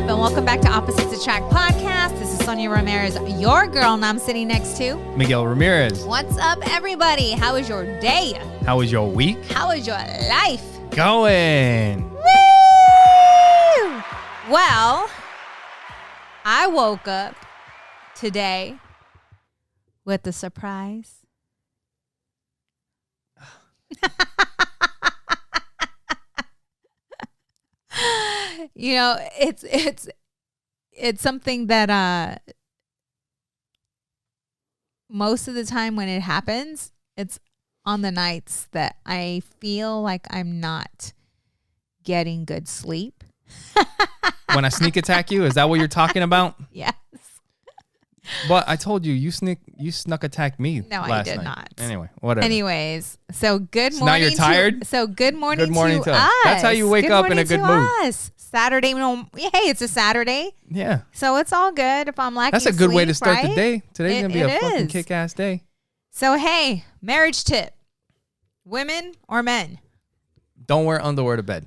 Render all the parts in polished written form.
up? And welcome back to Opposites Attract Podcast. This is Sonja Ramirez, your girl, and I'm sitting next to Miguel Ramirez. What's up, everybody? How was your day? How was your week? How was your life? Going. Woo! Well, I woke up today with a surprise. You know, it's something that most of the time when it happens, it's on the nights that I feel like I'm not getting good sleep. When I sneak attack you, is that what you're talking about? Yes. But I told you, you snuck attack me. No, last I did night. not. Anyway, whatever. Anyways, so good morning. So now you're tired? Good morning to us. That's how you wake up in a good mood. Us. Saturday, hey, it's a Saturday. Yeah. So it's all good if I'm lacking That's a good sleep, way to start right? the day. Today's going to be a fucking kick-ass day. So, hey, marriage tip. Women or men? Don't wear underwear to bed.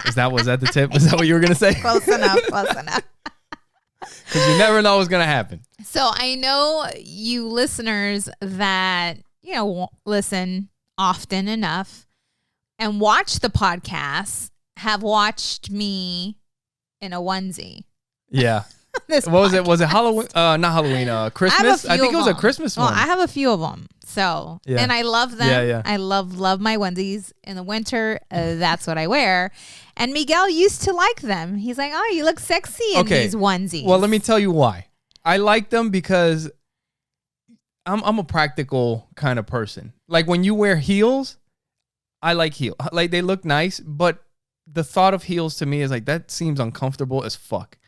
Was that the tip? Is that what you were going to say? Close enough. Because you never know what's going to happen. So I know you listeners that, listen often enough and watch the podcast have watched me in a onesie. Yeah. What was it? Was it Halloween? Not Halloween. Christmas? I think it was a Christmas one. Well, I have a few of them. So, yeah. And I love them. Yeah. I love my onesies in the winter. That's what I wear. And Miguel used to like them. He's like, oh, you look sexy in these onesies. Well, let me tell you why. I like them because I'm a practical kind of person. Like when you wear heels, I like heels. Like they look nice, but the thought of heels to me is like, that seems uncomfortable as fuck.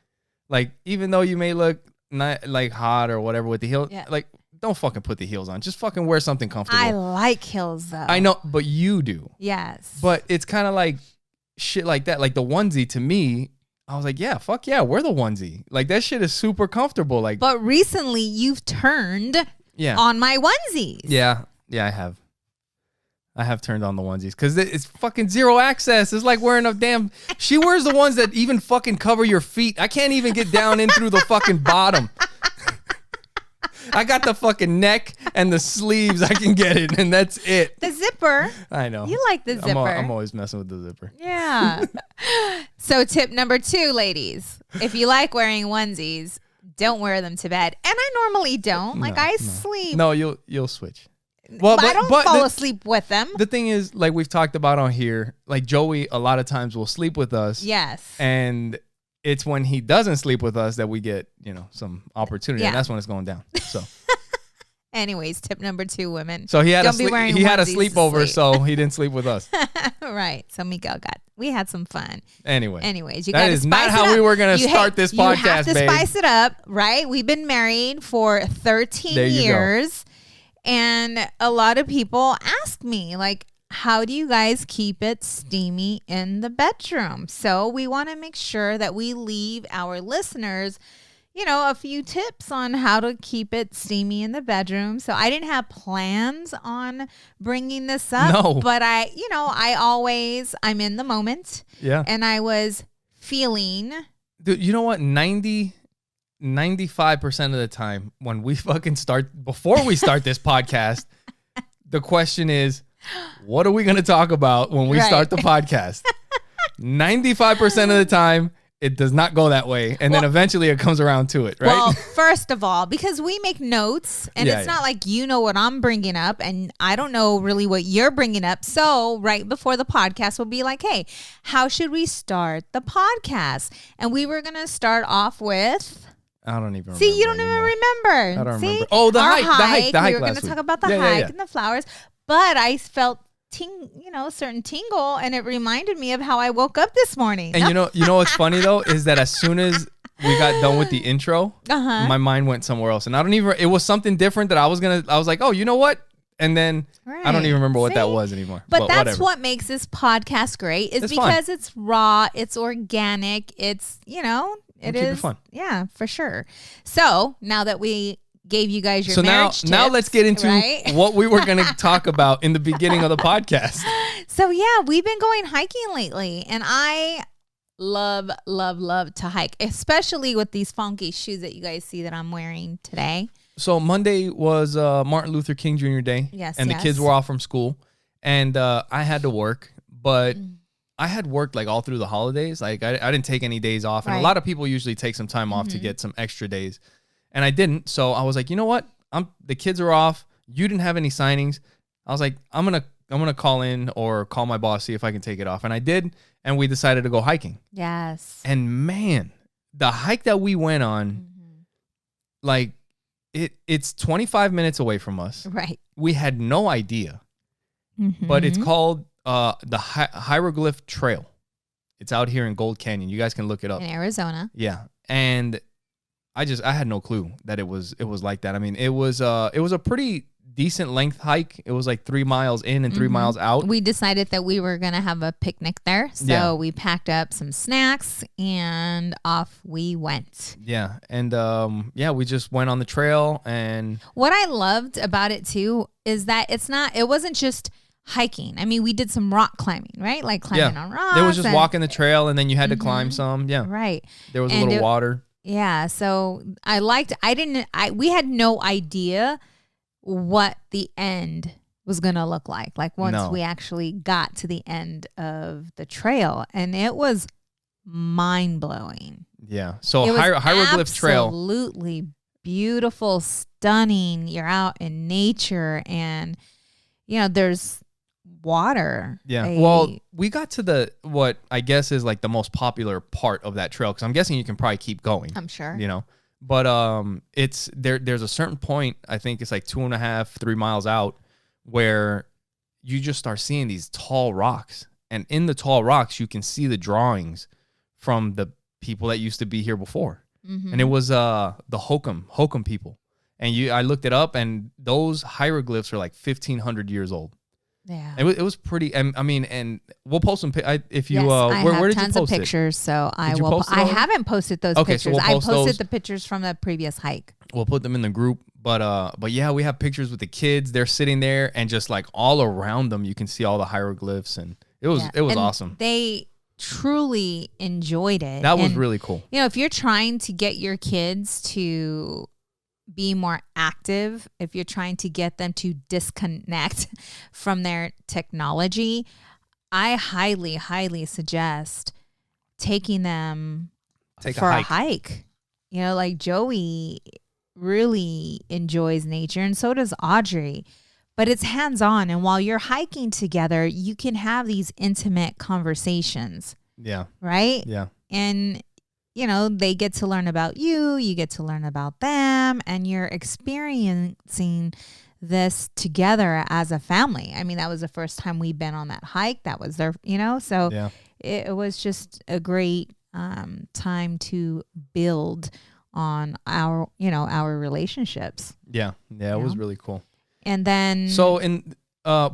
Like, even though you may look not like hot or whatever with the heels, like, don't fucking put the heels on. Just fucking wear something comfortable. I like heels though. I know, but you do. Yes. But it's kind of like shit like that. Like the onesie to me, I was like, yeah, fuck yeah, wear the onesie. Like that shit is super comfortable. Like, but recently you've turned on my onesies. Yeah, I have. I have turned on the onesies because it's fucking zero access. It's like wearing a damn... She wears the ones that even fucking cover your feet. I can't even get down in through the fucking bottom. I got the fucking neck and the sleeves. I can get it, and that's it. The zipper. I know. You like the zipper. I'm always messing with the zipper. Yeah. So tip number 2, ladies. If you like wearing onesies, don't wear them to bed. And I normally don't. I sleep. No, you'll switch. Well, I don't fall asleep with them. The thing is, like we've talked about on here, like Joey a lot of times will sleep with us. Yes. And it's when he doesn't sleep with us that we get, some opportunity. And that's when it's going down. So anyways, tip number 2, women. So he had a sleepover, so he didn't sleep with us. Right. So Miguel we had some fun. Anyways, you guys, that is not how we were going to start this podcast, You have to spice it up, right? We've been married for 13 years. And a lot of people ask me, like, how do you guys keep it steamy in the bedroom? So we want to make sure that we leave our listeners, a few tips on how to keep it steamy in the bedroom. So I didn't have plans on bringing this up. No. But I'm in the moment. Yeah. And I was feeling. Dude, you know what? 95% of the time when we fucking before we start this podcast, the question is, what are we going to talk about when we start the podcast? 95% of the time, it does not go that way. And then eventually it comes around to it, right? Well, first of all, because we make notes and it's not like you know what I'm bringing up and I don't know really what you're bringing up. So right before the podcast, we'll be like, hey, how should we start the podcast? And we were going to start off with... I don't even remember. See, you don't even remember. I don't remember. Oh, the hike. We were going to talk about the hike and the flowers. But I felt certain tingle, and it reminded me of how I woke up this morning. And you know what's funny though is that as soon as we got done with the intro, my mind went somewhere else, and it was something different that I was like, oh, you know what? And then I don't even remember what that was anymore. But that's whatever. What makes this podcast great is because fun. It's raw, it's organic, it's it is. Keep it fun. Yeah, for sure. So now that we gave you guys your marriage tips, now let's get into what we were going to talk about in the beginning of the podcast. So yeah, we've been going hiking lately, and I love, love, love to hike, especially with these funky shoes that you guys see that I'm wearing today. So Monday was Martin Luther King Jr. Day. Yes, and the kids were off from school, and I had to work, but I had worked like all through the holidays. Like I didn't take any days off, and a lot of people usually take some time off to get some extra days, and I didn't. So I was like, you know what? The kids are off. You didn't have any signings. I was like, I'm gonna call in or call my boss, see if I can take it off, and I did, and we decided to go hiking. Yes. And man, the hike that we went on, like it's 25 minutes away from us. Right. We had no idea, but it's called the Hieroglyph Trail. It's out here in Gold Canyon. You guys can look it up. In Arizona. Yeah, and I had no clue that it was like that. I mean, it was a pretty decent length hike. It was like 3 miles in and 3 miles out. We decided that we were going to have a picnic there. So we packed up some snacks and off we went. Yeah. And we just went on the trail. And what I loved about it too is that it wasn't just hiking. I mean, we did some rock climbing, right? Like climbing on rocks. It was just walking the trail, and then you had to climb some. Yeah. Right. There was a little water. Yeah. So we had no idea what the end was going to look like once we actually got to the end of the trail, and it was mind-blowing. Yeah. So Hieroglyph Trail, absolutely beautiful, stunning. You're out in nature, and there's water. Yeah. Well, we got to what I guess is like the most popular part of that trail, because I'm guessing you can probably keep going. I'm sure. But it's there's a certain point, I think it's like 2.5, 3 miles out, where you just start seeing these tall rocks. And in the tall rocks, you can see the drawings from the people that used to be here before. And it was the Hokum people. And I looked it up, and those hieroglyphs are like 1,500 years old. Yeah, it was pretty. I mean, and we'll post some. If you, I where have did you tons post of pictures, so I will. Post I haven't posted those pictures. So we'll I post posted those. the pictures from the previous hike. We'll put them in the group. But yeah, we have pictures with the kids. They're sitting there, and just like all around them, you can see all the hieroglyphs, and it was awesome. They truly enjoyed it. That was really cool. If you're trying to get your kids to be more active, if you're trying to get them to disconnect from their technology, I highly, highly suggest taking them for a hike. Like Joey really enjoys nature, and so does Audrey, but it's hands-on. And while you're hiking together, you can have these intimate conversations. Yeah. Right? Yeah. And they get to learn about you get to learn about them, and you're experiencing this together as a family. I mean, that was the first time we've been on that hike. That was their, so yeah. It was just a great time to build on our relationships. Yeah. Yeah. It was really cool. And then, so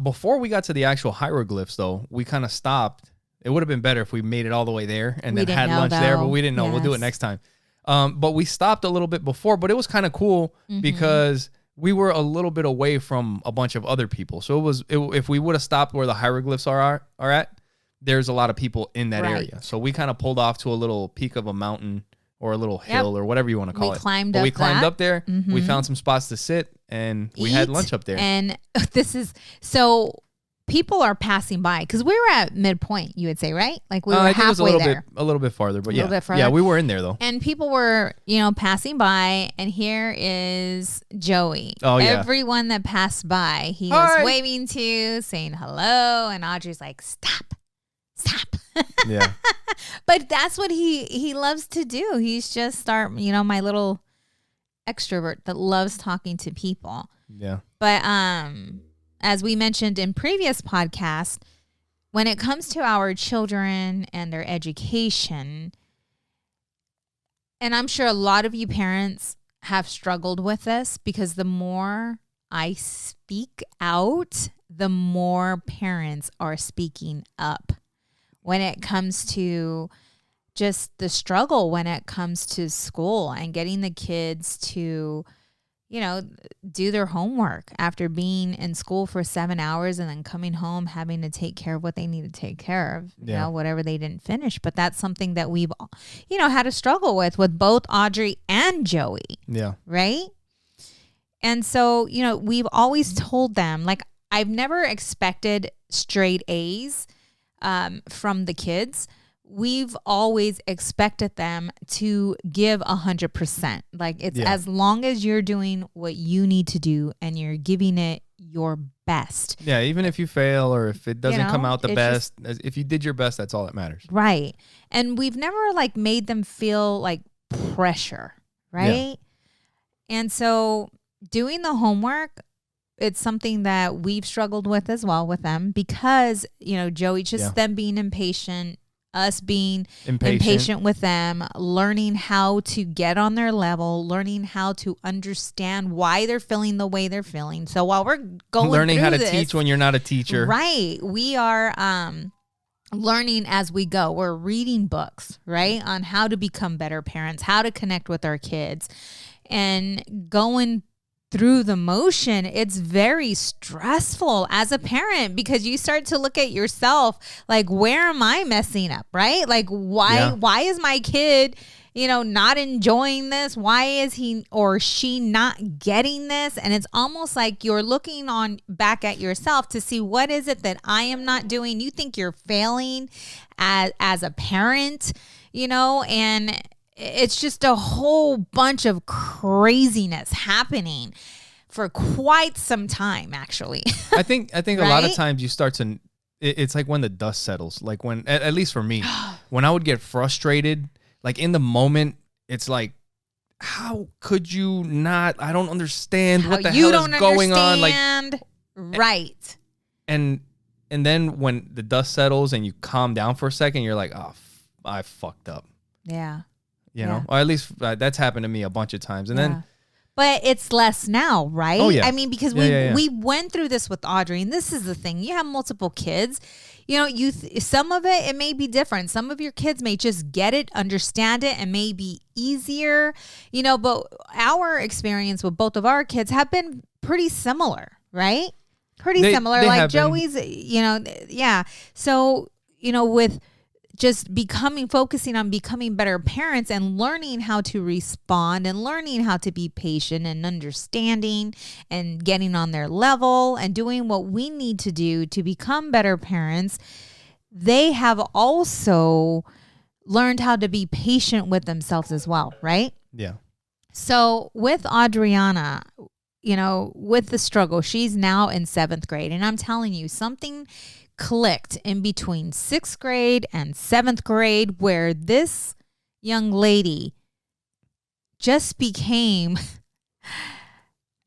before we got to the actual hieroglyphs, though, we kind of stopped. It would have been better if we made it all the way there and then had lunch there, but we didn't know. We'll do it next time. But we stopped a little bit before, but it was kind of cool because we were a little bit away from a bunch of other people. So if we would have stopped where the hieroglyphs are at, there's a lot of people in that area. So we kind of pulled off to a little peak of a mountain or a little hill or whatever you want to call it. We climbed up there. We found some spots to sit, and we had lunch up there. And this is so. People are passing by because we were at midpoint, you would say, right? Like we were halfway there. A little bit farther, but yeah, we were in there though. And people were, passing by, and here is Joey. Oh yeah. Everyone that passed by, he was waving to, saying hello, and Audrey's like, stop. Yeah. But that's what he loves to do. He's just my little extrovert that loves talking to people. Yeah. But as we mentioned in previous podcasts, when it comes to our children and their education, and I'm sure a lot of you parents have struggled with this, because the more I speak out, the more parents are speaking up when it comes to just the struggle when it comes to school and getting the kids to do their homework after being in school for 7 hours and then coming home having to take care of what they need to take care of, whatever they didn't finish. But that's something that we've, had a struggle with both Audrey and Joey. Yeah. Right. And so, we've always told them, like, I've never expected straight A's from the kids. We've always expected them to give 100%. Like, it's as long as you're doing what you need to do and you're giving it your best. Yeah, even if you fail or if it doesn't come out the best, if you did your best, that's all that matters. Right. And we've never like made them feel like pressure, right? Yeah. And so doing the homework, it's something that we've struggled with as well with them because, Joey, just them being impatient, us being impatient with them, learning how to get on their level, learning how to understand why they're feeling the way they're feeling. So while we're learning how to teach when you're not a teacher. Right. We are learning as we go. We're reading books, right, on how to become better parents, how to connect with our kids, and going through the motion. It's very stressful as a parent because you start to look at yourself like, where am I messing up, right? Like, why is my kid, not enjoying this? Why is he or she not getting this? And it's almost like you're looking back at yourself to see what is it that I am not doing. You think you're failing as a parent, and it's just a whole bunch of craziness happening for quite some time, actually. I think right? A lot of times you start to, it's like when the dust settles, like when, at least for me, when I would get frustrated, like in the moment, it's like, how could you not, I don't understand what the hell is going on. Like, right. And then when the dust settles and you calm down for a second, you're like, oh, I fucked up. Yeah. Or at least that's happened to me a bunch of times. And then, but it's less now, right? Oh, yeah. I mean, because we went through this with Audrey, and this is the thing. You have multiple kids. Some of it may be different. Some of your kids may just get it, understand it, and may be easier, but our experience with both of our kids have been pretty similar, right? Pretty similar. They like Joey's, So, with just focusing on becoming better parents and learning how to respond and learning how to be patient and understanding and getting on their level and doing what we need to do to become better parents. They have also learned how to be patient with themselves as well, right? Yeah. So with Adriana, with the struggle, she's now in 7th grade. And I'm telling you, something clicked in between 6th grade and 7th grade where this young lady just became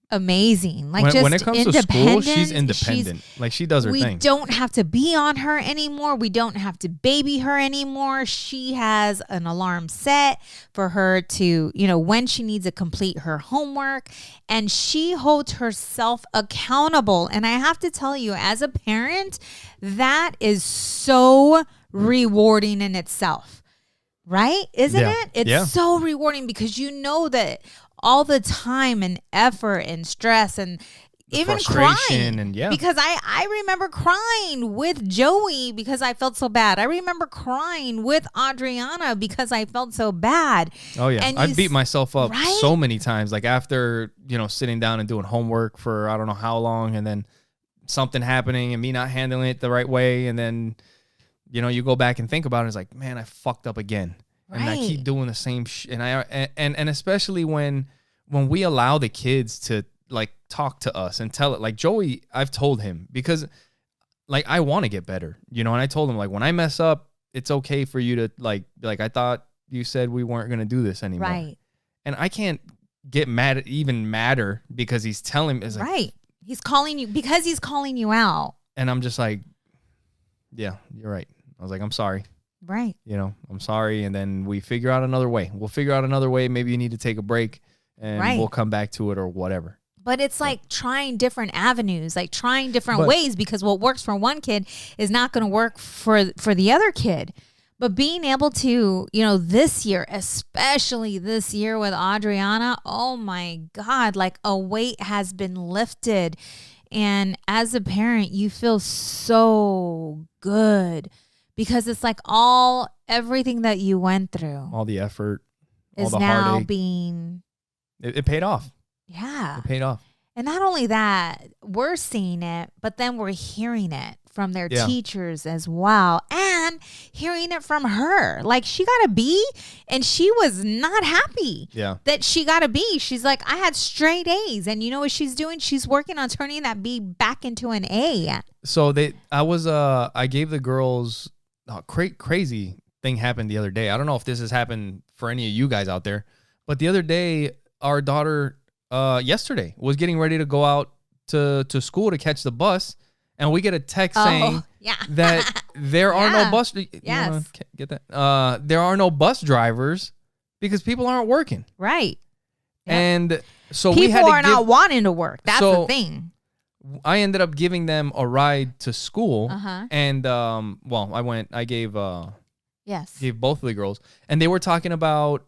amazing. Like, when it comes to school, she's independent. Like, she does her thing. We don't have to be on her anymore. We don't have to baby her anymore. She has an alarm set for her to, when she needs to complete her homework, and she holds herself accountable. And I have to tell you, as a parent, that is so rewarding in itself, right? Isn't it? It's so rewarding because you know that all the time and effort and stress and even crying. And because I remember crying with Joey because I felt so bad. I remember crying with Adriana because I felt so bad. Oh yeah. I beat myself up so many times. Like after, sitting down and doing homework for I don't know how long, and then something happening and me not handling it the right way. And then, you go back and think about it. It's like, man, I fucked up again. And I keep doing the same shit. And especially when we allow the kids to like talk to us and tell it, like Joey, I've told him because like I want to get better, and I told him like when I mess up, it's okay for you to like I thought you said we weren't going to do this anymore. Right. And I can't get even madder because he's telling me. Right. He's calling you because he's calling you out. And I'm just like, yeah, you're right. I was like, I'm sorry. Right. I'm sorry. And then we figure out another way. We'll figure out another way. Maybe you need to take a break and we'll come back to it or whatever. But it's like trying different avenues, like trying different ways, because what works for one kid is not going to work for the other kid. But being able to, this year, especially this year with Adriana, oh my God, like a weight has been lifted. And as a parent, you feel so good because it's like everything that you went through, all the effort, all is the now heartache. being. It paid off. Yeah. It paid off. And not only that, we're seeing it, but then we're hearing it from their teachers as well, and hearing it from her. Like, she got a B and she was not happy that she got a B. She's like, I had straight A's. And you know what she's doing? She's working on turning that B back into an A. So I gave the girls crazy thing happened the other day. I don't know if this has happened for any of you guys out there, but the other day, our daughter yesterday was getting ready to go out to school to catch the bus, and we get a text saying that there are no bus. Yes. Get that? There are no bus drivers because people aren't working. Right. Yep. And so people are not wanting to work. That's the thing. I ended up giving them a ride to school, and I gave both of the girls, and they were talking about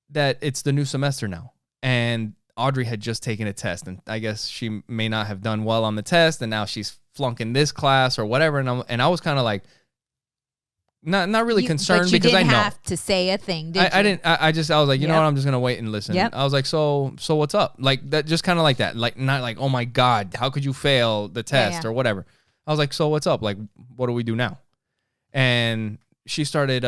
that it's the new semester now, and Audrey had just taken a test, and I guess she may not have done well on the test, and now she's flunking this class or whatever, and I was kind of like, not really concerned because I know. You didn't have to say a thing, did you? I didn't. I was like, you know what? I'm just gonna wait and listen. I was like, so what's up? Like that, just kind of like that. Like not like, oh my God, how could you fail the test or whatever? I was like, so what's up? Like, what do we do now? And she started.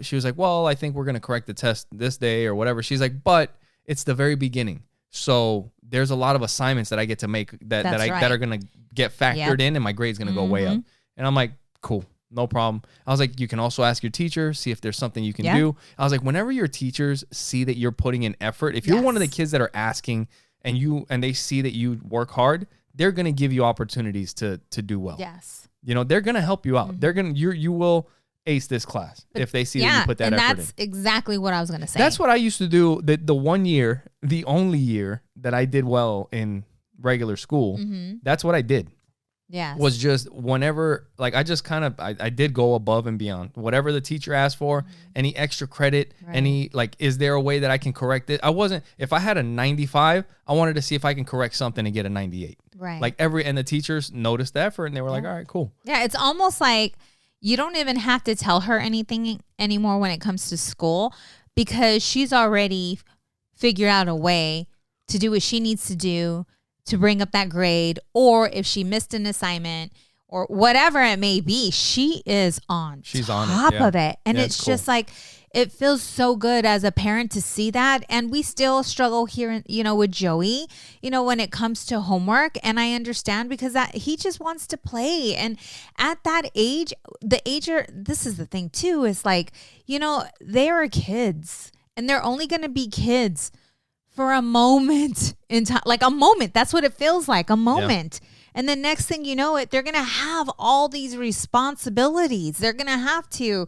She was like, well, I think we're gonna correct the test this day or whatever. She's like, but it's the very beginning, so there's a lot of assignments that I get to make that are gonna get factored in, and my grade's gonna go way up. And I'm like, cool. No problem. I was like, you can also ask your teacher, see if there's something you can do. I was like, whenever your teachers see that you're putting in effort, if you're one of the kids that are asking and they see that you work hard, they're going to give you opportunities to do well. Yes. They're going to help you out. They're going to, you will ace this class if they see that you put that effort in. And that's exactly what I was going to say. That's what I used to do. The 1 year, the only year that I did well in regular school, that's what I did. Yeah. Was just whenever, like, I just kind of, I did go above and beyond. Whatever the teacher asked for, any extra credit, any, like, is there a way that I can correct it? If I had a 95, I wanted to see if I can correct something and get a 98. Right. Like, and the teachers noticed the effort and they were like, all right, cool. Yeah, it's almost like you don't even have to tell her anything anymore when it comes to school, because she's already figured out a way to do what she needs to do to bring up that grade, or if she missed an assignment or whatever it may be, she is on top of it. And it's cool. Just like, it feels so good as a parent to see that. And we still struggle here, with Joey, when it comes to homework. And I understand because he just wants to play. And at that age, this is the thing too, is like, they are kids and they're only going to be kids for a moment in time, like a moment. That's what it feels like, a moment. Yeah. And the next thing you know they're going to have all these responsibilities. They're going to have to,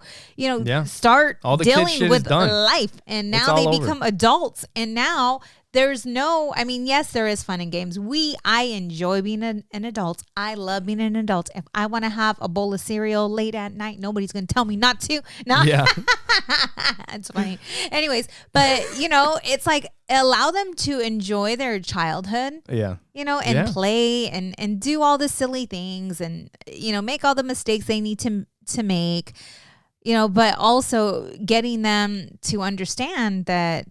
start dealing with life. And now they become adults. And now there's yes, there is fun and games. I enjoy being an adult. I love being an adult. If I want to have a bowl of cereal late at night, nobody's going to tell me not to. No. Yeah. It's funny. Anyways, but it's like, allow them to enjoy their childhood. Yeah. And play and do all the silly things and, make all the mistakes they need to make, but also getting them to understand that,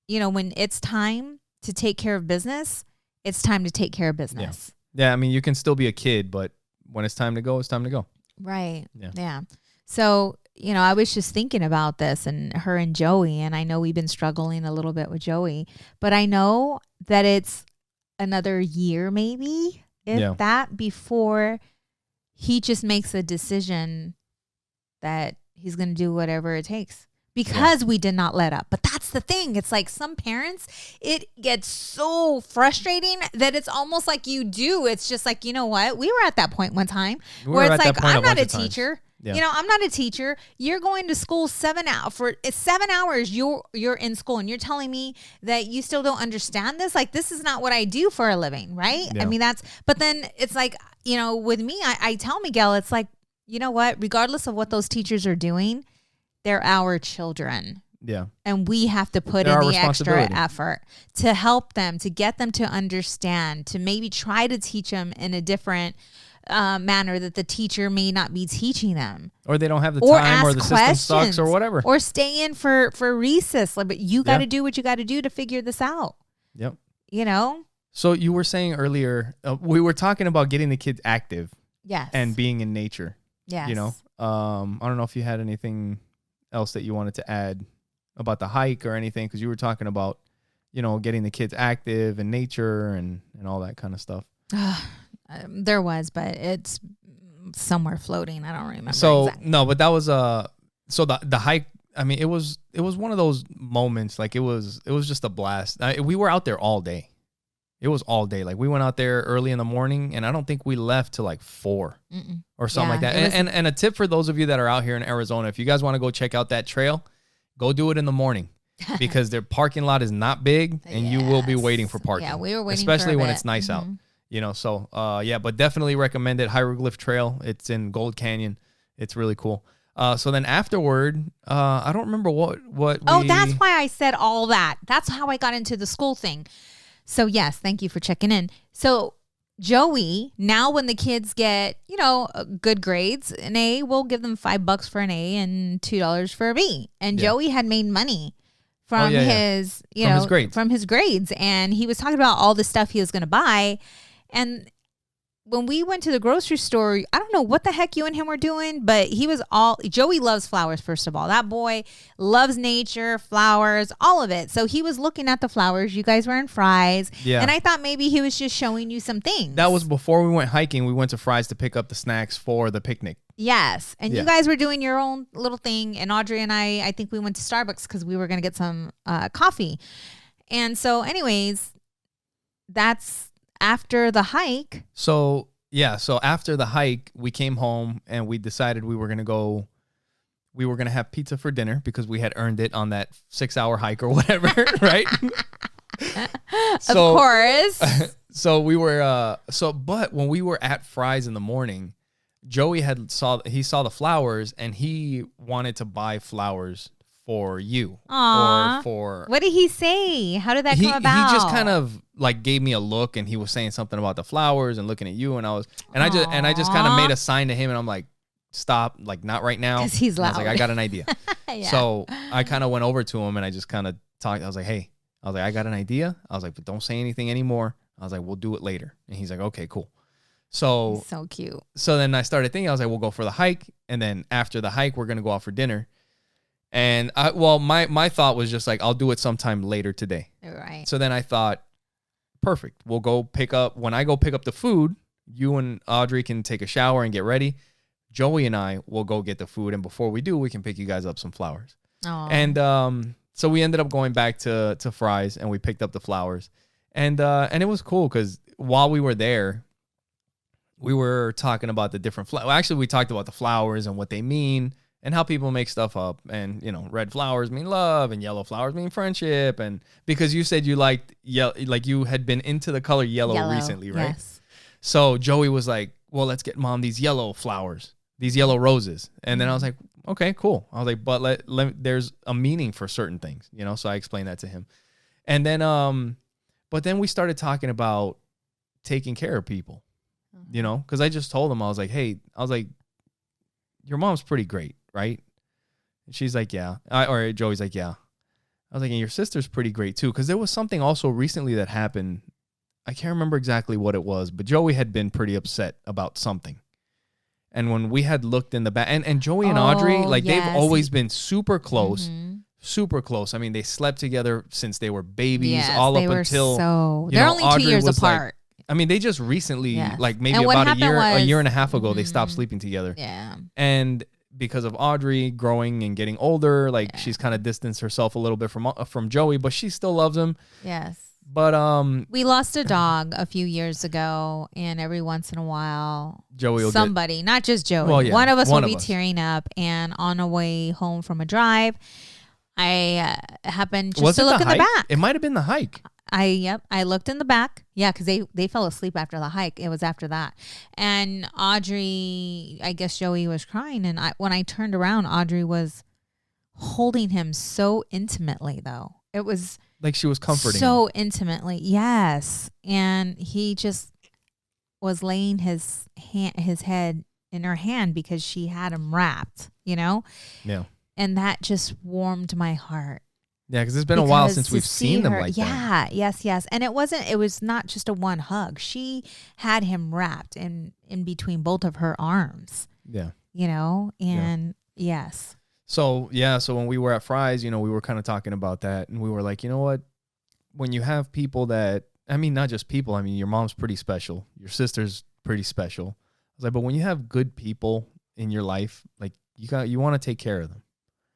when it's time to take care of business, it's time to take care of business. Yeah. I mean, you can still be a kid, but when it's time to go, it's time to go. Right. Yeah. So, I was just thinking about this and her and Joey, and I know we've been struggling a little bit with Joey, but I know that it's another year maybe, if that, before he just makes a decision that he's going to do whatever it takes. Because we did not let up. But that's the thing. It's like some parents, it gets so frustrating that it's almost like you do. It's just like, you know what? We were at that point one time where it's like, I'm not a teacher. Yeah. I'm not a teacher. You're going to school 7 hours. For 7 hours, you're in school, and you're telling me that you still don't understand this? Like, this is not what I do for a living, right? Yeah. I mean, but then it's like, with me, I tell Miguel, it's like, you know what? Regardless of what those teachers are doing, they're our children. Yeah. And we have to put in the extra effort to help them, to get them to understand, to maybe try to teach them in a different manner that the teacher may not be teaching them. Or they don't have the time, or the system sucks, or whatever. Or stay in for recess. But you got to do what you got to do to figure this out. Yep. You know? So you were saying earlier, we were talking about getting the kids active. Yes. And being in nature. Yes. You know? I don't know if you had anything else that you wanted to add about the hike or anything, because you were talking about, you know, getting the kids active in nature and all that kind of stuff. There was, but it's somewhere floating. I don't remember. So exactly. No, but that was so the hike. I mean, it was one of those moments. Like it was just a blast. We were out there all day. It was all day. Like we went out there early in the morning, and I don't think we left till like 4 or something like that. And a tip for those of you that are out here in Arizona, if you guys want to go check out that trail, go do it in the morning, because their parking lot is not big, and you will be waiting for parking. Yeah, we were waiting, especially for when it's nice out. You know, so yeah, but definitely recommend it. Hieroglyph Trail. It's in Gold Canyon. It's really cool. So then afterward, I don't remember what. Oh, that's why I said all that. That's how I got into the school thing. So yes, thank you for checking in. So Joey, now when the kids get, you know, good grades, an A, we'll give them $5 for an A and $2 for a B. And Joey had made money from his, you know, from his grades. And he was talking about all the stuff he was going to buy. And when we went to the grocery store, I don't know what the heck you and him were doing, but Joey loves flowers, first of all. That boy loves nature, flowers, all of it. So he was looking at the flowers. You guys were in Fry's. Yeah. And I thought maybe he was just showing you some things. That was before we went hiking. We went to Fry's to pick up the snacks for the picnic. Yes. And you guys were doing your own little thing. And Audrey and I think we went to Starbucks because we were going to get some coffee. And so anyways, that's after the hike. So after the hike, we came home and we decided we were going to have pizza for dinner because we had earned it on that 6-hour hike or whatever, right? Of course. So we were, but when we were at Fry's in the morning, Joey saw the flowers and he wanted to buy flowers for you. Aww. Or for what did he say? How did that come about? He just kind of like gave me a look, and he was saying something about the flowers and looking at you, and I just kind of made a sign to him, and I'm like, stop, like not right now. Because he's loud. I was like, I got an idea. Yeah. So I kind of went over to him and I just kind of talked. I was like, hey, I got an idea. I was like, but don't say anything anymore. I was like, we'll do it later. And he's like, okay, cool. So cute. So then I started thinking, I was like, we'll go for the hike, and then after the hike, we're gonna go out for dinner. And my thought was just like, I'll do it sometime later today. Right. So then I thought, perfect. When I go pick up the food, you and Audrey can take a shower and get ready. Joey and I will go get the food. And before we do, we can pick you guys up some flowers. Aww. And so we ended up going back to Fry's and we picked up the flowers. And it was cool because while we were there, we were talking about the different flowers. Actually, we talked about the flowers and what they mean and how people make stuff up. And, you know, red flowers mean love and yellow flowers mean friendship. And because you said you liked like you had been into the color yellow recently, right? Yes. So Joey was like, well, let's get Mom these yellow flowers, these yellow roses. And then I was like, okay, cool. I was like, but there's a meaning for certain things, you know? So I explained that to him. And then, but then we started talking about taking care of people, you know? Because I just told him, I was like, your mom's pretty great, right? And she's like, yeah. Or Joey's like, yeah. I was like, and your sister's pretty great too. Because there was something also recently that happened. I can't remember exactly what it was, but Joey had been pretty upset about something. And when we had looked in the back, and Joey and Audrey, like they've always been super close. Super close. I mean, they slept together since they were babies, all up until they're only Audrey 2 years apart. Like, I mean, they just recently, like maybe about a year and a half ago, they stopped sleeping together. Yeah. And because of Audrey growing and getting older, like she's kind of distanced herself a little bit from Joey, but she still loves him. Yes. But we lost a dog a few years ago, and every once in a while, Joey will somebody, not just Joey, one of us will be tearing up. And on our way home from a drive, I happened just to look in the back. It might have been the hike. I looked in the back. Yeah, because they fell asleep after the hike. It was after that. And Audrey, I guess Joey was crying. And when I turned around, Audrey was holding him so intimately, though. It was like she was comforting so him. intimately. Yes. And he just was laying his head in her hand because she had him wrapped, Yeah. And that just warmed my heart. Yeah, because it's been a while since we've seen them like that. Yeah, yes. And it was not just a one hug. She had him wrapped in between both of her arms. Yeah. And yes. So when we were at Fry's, we were kind of talking about that, and we were like, you know what? When you have people that, I mean, not just people, I mean, your mom's pretty special. Your sister's pretty special. I was like, but when you have good people in your life, like you want to take care of them.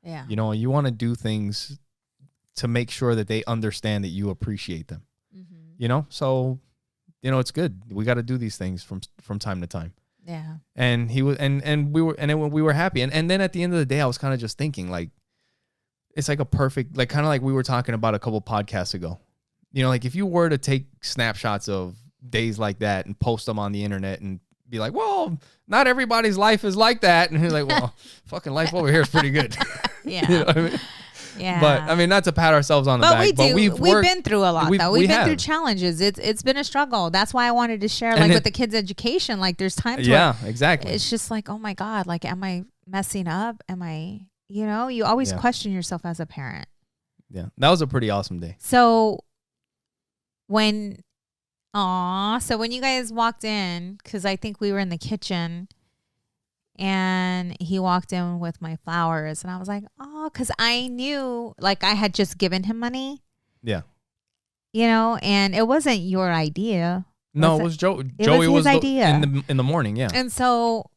Yeah. You want to do things to make sure that they understand that you appreciate them. Mm-hmm. So, it's good. We got to do these things from time to time. Yeah. And he was, and we were happy. And then at the end of the day, I was kind of just thinking, like, it's like a perfect, like, kind of like we were talking about a couple podcasts ago. Like if you were to take snapshots of days like that and post them on the internet and be like, well, not everybody's life is like that. And you're like, well, fucking life over here is pretty good. Yeah. You know what I mean? Yeah. But I mean, not to pat ourselves on the back, we do. but we've been through a lot, though. We've been have. through challenges. It's been a struggle. That's why I wanted to share, with the kids' education. Like, there's times where exactly. It's just like, oh my God, like, am I messing up? Am I, you always question yourself as a parent. Yeah, that was a pretty awesome day. So when you guys walked in, because I think we were in the kitchen. And he walked in with my flowers, and I was like, oh, because I knew, like, I had just given him money. Yeah. And it wasn't your idea. No, it was Joey. Joey was his idea. In the morning, yeah. And so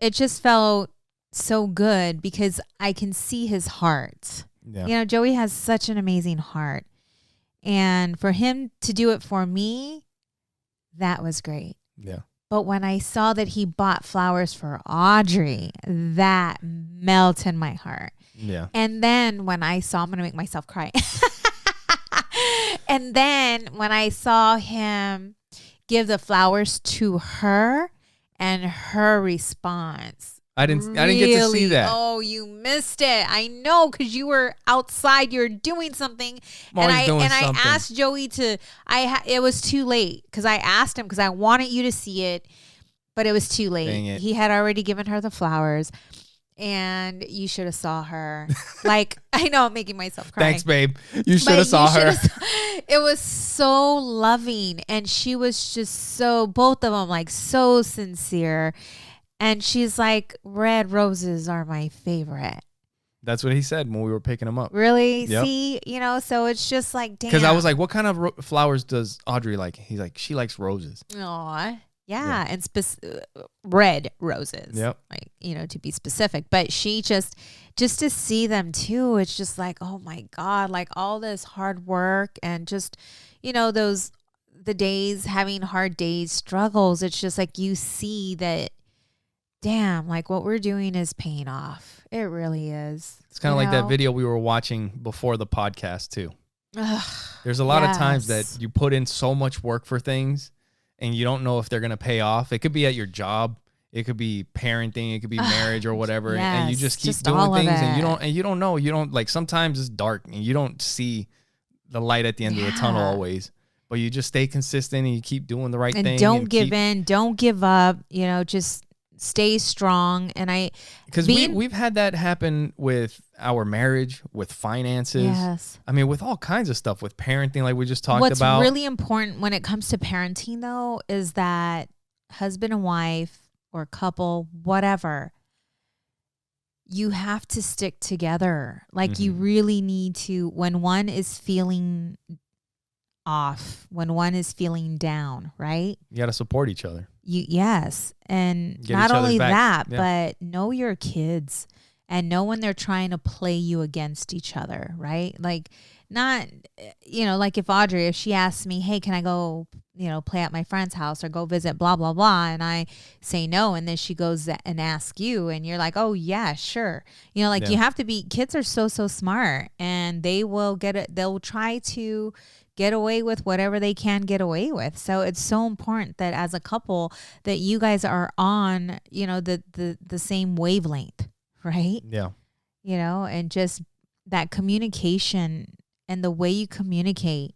it just felt so good because I can see his heart. Yeah. Joey has such an amazing heart. And for him to do it for me, that was great. Yeah. But when I saw that he bought flowers for Audrey, that melted my heart. Yeah. And then when I saw, I'm going to make myself cry. And then when I saw him give the flowers to her and her response. I didn't get to see that. Oh, you missed it. I know, because you were outside. You're doing something. I asked Joey it was too late because I asked him because I wanted you to see it, but it was too late. Dang it. He had already given her the flowers, and you should have saw her. Like, I know I'm making myself cry. Thanks, babe. You should have saw her. It was so loving, and she was just both of them, like, so sincere. And she's like, red roses are my favorite. That's what he said when we were picking him up. Really? Yep. See, so it's just like, damn. Because I was like, what kind of flowers does Audrey like? He's like, she likes roses. Aw. Yeah. And red roses. Yep. Like, to be specific. But she just to see them too, it's just like, oh my God, like all this hard work and just, the days, having hard days, struggles. It's just like you see that, damn, like what we're doing is paying off. It really is. It's kind of like that video we were watching before the podcast too. There's a lot of times that you put in so much work for things and you don't know if they're going to pay off. It could be at your job. It could be parenting. It could be marriage or whatever. And you just keep doing things and you don't know. You don't, like, sometimes it's dark and you don't see the light at the end of the tunnel always. But you just stay consistent and you keep doing the right thing. And don't give in. Don't give up. Just stay strong. And because we've had that happen with our marriage, with finances. Yes. I mean, with all kinds of stuff, with parenting, like we just talked What's about. What's really important when it comes to parenting, though, is that husband and wife or couple, whatever, you have to stick together. Like, you really need to, when one is feeling off, when one is feeling down, right? You got to support each other. Yes. And Get not only back. that, but know your kids and know when they're trying to play you against each other, right? Like, not, like if she asks me, hey, can I go, play at my friend's house or go visit blah, blah, blah. And I say no. And then she goes and asks you and you're like, oh yeah, sure. You have to be, kids are so smart and they will get it. They'll try to get away with whatever they can get away with. So it's so important that as a couple that you guys are on, the same wavelength, right? Yeah. And just that communication and the way you communicate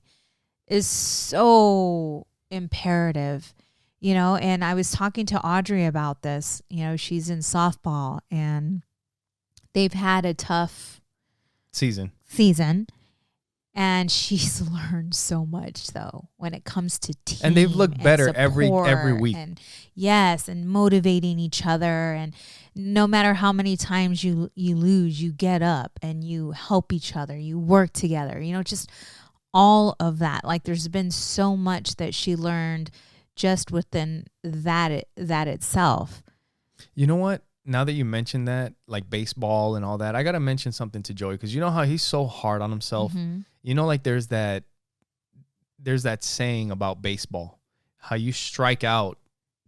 is so imperative, and I was talking to Audrey about this. She's in softball and they've had a tough season. And she's learned so much though when it comes to team. And they've looked better every week. And yes, and motivating each other. And no matter how many times you lose, you get up and you help each other. You work together. Just all of that. Like there's been so much that she learned just within that itself. You know what? Now that you mentioned that, like baseball and all that, I got to mention something to Joey, because you know how he's so hard on himself. Mm-hmm. Like there's that saying about baseball, how you strike out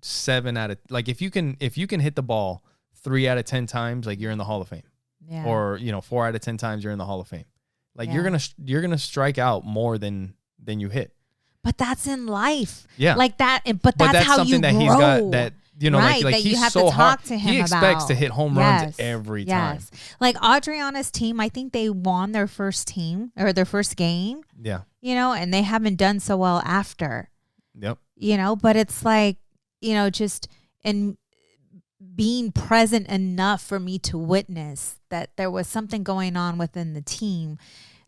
7 out of, like if you can hit the ball 3 out of 10 times, like you're in the Hall of Fame. Yeah. Or 4 out of 10 times you're in the Hall of Fame. Like you're gonna strike out more than you hit. But that's in life. Yeah. Like that. But that's how something you that grow. He's got that. Right, like that he's you have so to talk hard. to him He expects about. to hit home runs every time. Like Adriana's team, I think they won their first game. Yeah. And they haven't done so well after. Yep. But it's like, just in being present enough for me to witness that there was something going on within the team,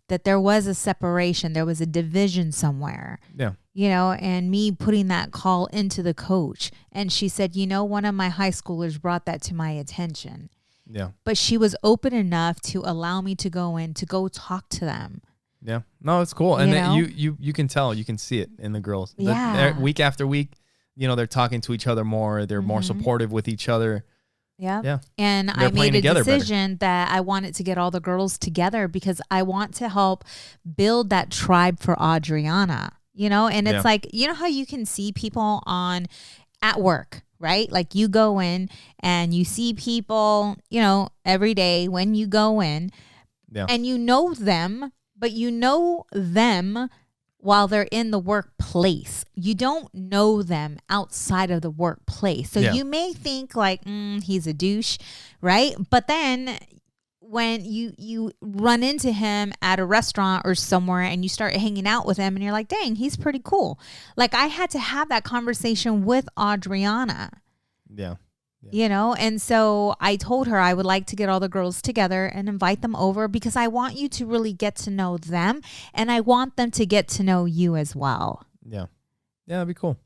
that there was a separation, there was a division somewhere. Yeah. And me putting that call into the coach. And she said, one of my high schoolers brought that to my attention. Yeah. But she was open enough to allow me to go talk to them. Yeah. No, it's cool. And then you can tell, you can see it in the girls. Yeah. Week after week, they're talking to each other more. They're more supportive with each other. Yeah. Yeah. And They're I made a decision better. that I wanted to get all the girls together because I want to help build that tribe for Adriana, and it's like, how you can see people at work, right? Like you go in and you see people, every day when you go in and you know them, but you know them while they're in the workplace. You don't know them outside of the workplace. So you may think like, he's a douche, right? But then when you run into him at a restaurant or somewhere and you start hanging out with him and you're like, dang, he's pretty cool. Like I had to have that conversation with Adriana. Yeah. And so I told her I would like to get all the girls together and invite them over because I want you to really get to know them and I want them to get to know you as well. Yeah. Yeah, that'd be cool.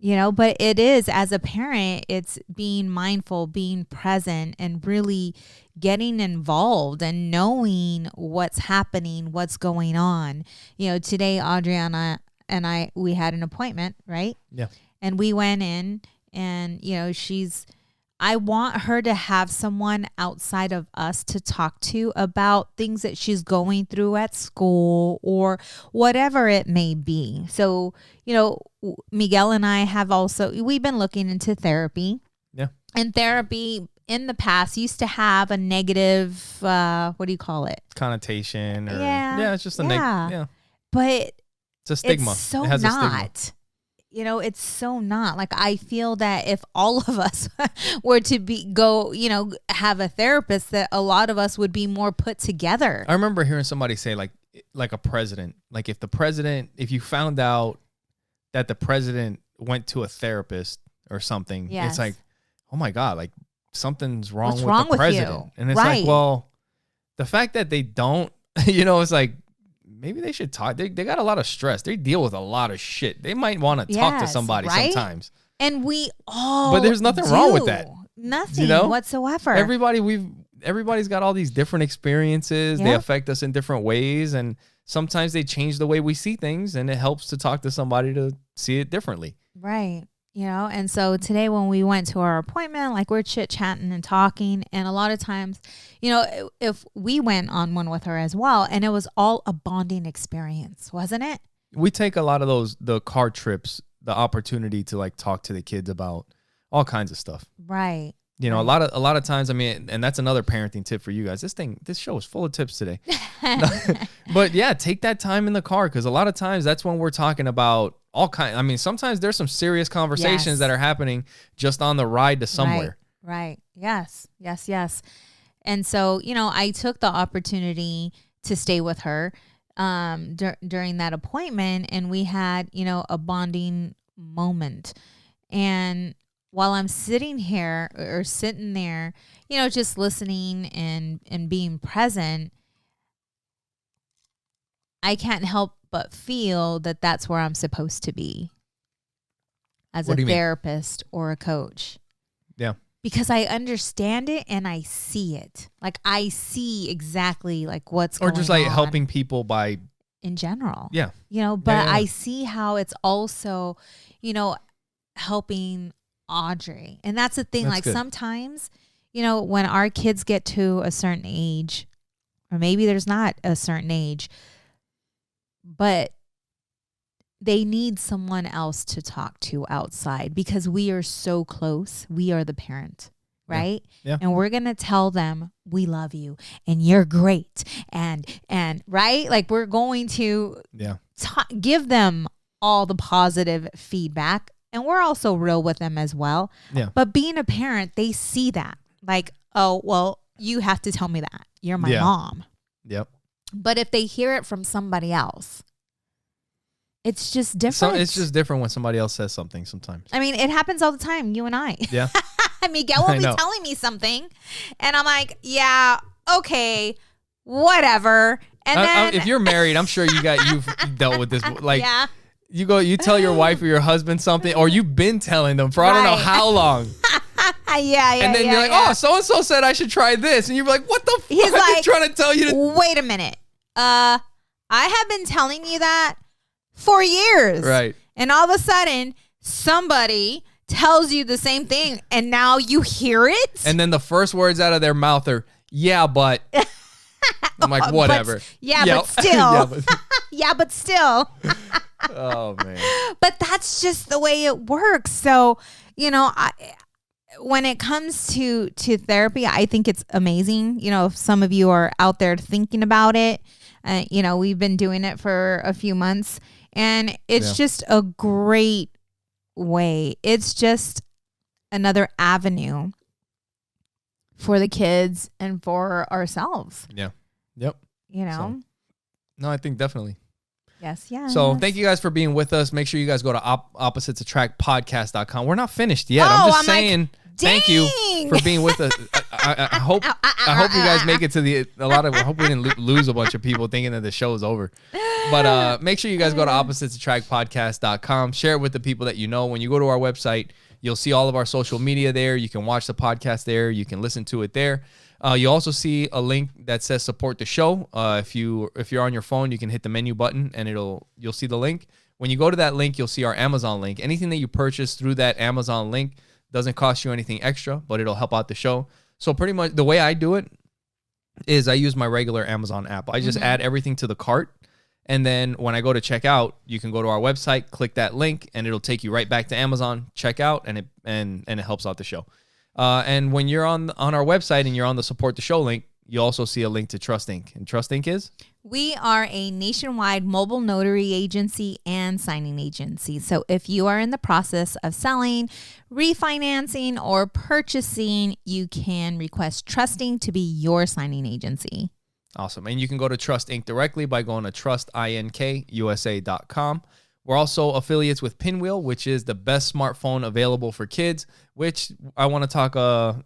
But it is, as a parent, it's being mindful, being present, and really getting involved and knowing what's happening, what's going on. Today, Adriana and we had an appointment, right? Yeah. And we went in and, I want her to have someone outside of us to talk to about things that she's going through at school or whatever it may be. So, Miguel and I we've been looking into therapy. Yeah. And therapy in the past used to have a negative, what do you call it? Connotation. Or, it's just a yeah. But it's a stigma. It's so it has not. A stigma. It's so not. Like I feel that if all of us were to have a therapist, that a lot of us would be more put together. I remember hearing somebody say like a president, like if you found out that the president went to a therapist or something, it's like, oh my God, like something's wrong with the president. And it's like, well, the fact that they don't, it's like, maybe they should talk. They got a lot of stress. They deal with a lot of shit. They might want to talk to somebody sometimes. And we all But there's nothing wrong with that. Nothing whatsoever. Everybody's got all these different experiences. They affect us in different ways. And sometimes they change the way we see things. And it helps to talk to somebody to see it differently. Right. And so today when we went to our appointment, like we're chit-chatting and talking, and a lot of times, if we went on one with her as well, and it was all a bonding experience, wasn't it? We take a lot of the car trips, the opportunity to like talk to the kids about all kinds of stuff. Right. You know, a lot of times, I mean, and that's another parenting tip for you guys. This show is full of tips today. But yeah, take that time in the car, because a lot of times that's when we're talking about all kinds. I mean, sometimes there's some serious conversations that are happening just on the ride to somewhere. Right. Yes. And so, you know, I took the opportunity to stay with her during that appointment, and we had, you know, a bonding moment. And while I'm sitting here or sitting there, you know, just listening and being present, I can't help but feel that that's where I'm supposed to be as a therapist or a coach. Yeah. Because I understand it and I see it. Like, I see exactly like what's going on. Or just like helping people by in general. Yeah. You know, but I see how it's also, you know, helping Audrey. And that's the thing. That's like good. Sometimes, you know, when our kids get to a certain age, or maybe there's not a certain age, but they need someone else to talk to outside, because we are so close. We are the parent, right? Yeah. And we're going to tell them we love you and you're great. And right? Like, we're going to give them all the positive feedback. And we're also real with them as well. Yeah. But being a parent, they see that. Like, oh, well, you have to tell me that. You're my mom. Yep. But if they hear it from somebody else, it's just different. So it's just different when somebody else says something sometimes. I mean, it happens all the time, you and I. Yeah. Miguel will be telling me something, and I'm like, yeah, okay, whatever. And then if you're married, I'm sure you've dealt with this. Like, you tell your wife or your husband something, or you've been telling them for I don't know how long. And then you're like, oh, so-and-so said I should try this. And you're like, what the fuck? He's like, trying to tell you to... Wait a minute. I have been telling you that for years. Right. And all of a sudden, somebody tells you the same thing, and now you hear it? And then the first words out of their mouth are, yeah, but... I'm like, whatever. But still. But still. Oh, man. But that's just the way it works. So, you know, when it comes to therapy, I think it's amazing. You know, if some of you are out there thinking about it, you know, we've been doing it for a few months, and it's just a great way. It's just another avenue for the kids and for ourselves. Yeah. Yep. You know? No, I think definitely. Yes. So thank you guys for being with us. Make sure you guys go to oppositesattract.podcast.com. We're not finished yet. I'm just saying, like, thank you for being with us. I hope you guys make it to I hope we didn't lose a bunch of people thinking that the show is over. But make sure you guys go to oppositesattract.podcast.com. Share it with the people that you know. When you go to our website, you'll see all of our social media there. You can watch the podcast there. You can listen to it there. You also see a link that says support the show. If you're on your phone, you can hit the menu button and you'll see the link. When you go to that link, you'll see our Amazon link. Anything that you purchase through that Amazon link doesn't cost you anything extra, but it'll help out the show. So pretty much the way I do it is I use my regular Amazon app. I just add everything to the cart. And then when I go to check out, you can go to our website, click that link, and it'll take you right back to Amazon, check out, and it helps out the show. And when you're on our website and you're on the support the show link, you also see a link to Trust Inc. And Trust Inc. is? We are a nationwide mobile notary agency and signing agency. So if you are in the process of selling, refinancing, or purchasing, you can request Trust Inc. to be your signing agency. Awesome. And you can go to Trust Inc. directly by going to trustinkusa.com. We're also affiliates with Pinwheel, which is the best smartphone available for kids, which I want to talk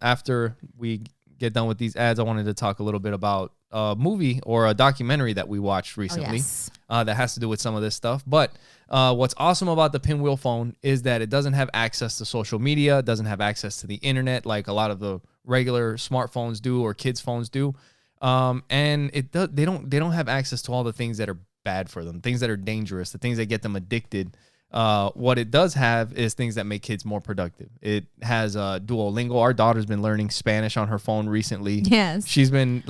after we get done with these ads. I wanted to talk a little bit about a movie or a documentary that we watched recently that has to do with some of this stuff. But what's awesome about the Pinwheel phone is that it doesn't have access to social media, doesn't have access to the internet like a lot of the regular smartphones do or kids' phones do. And they don't have access to all the things that are bad for them, things that are dangerous, the things that get them addicted. What it does have is things that make kids more productive. It has Duolingo. Our daughter's been learning Spanish on her phone recently. Yes. She's been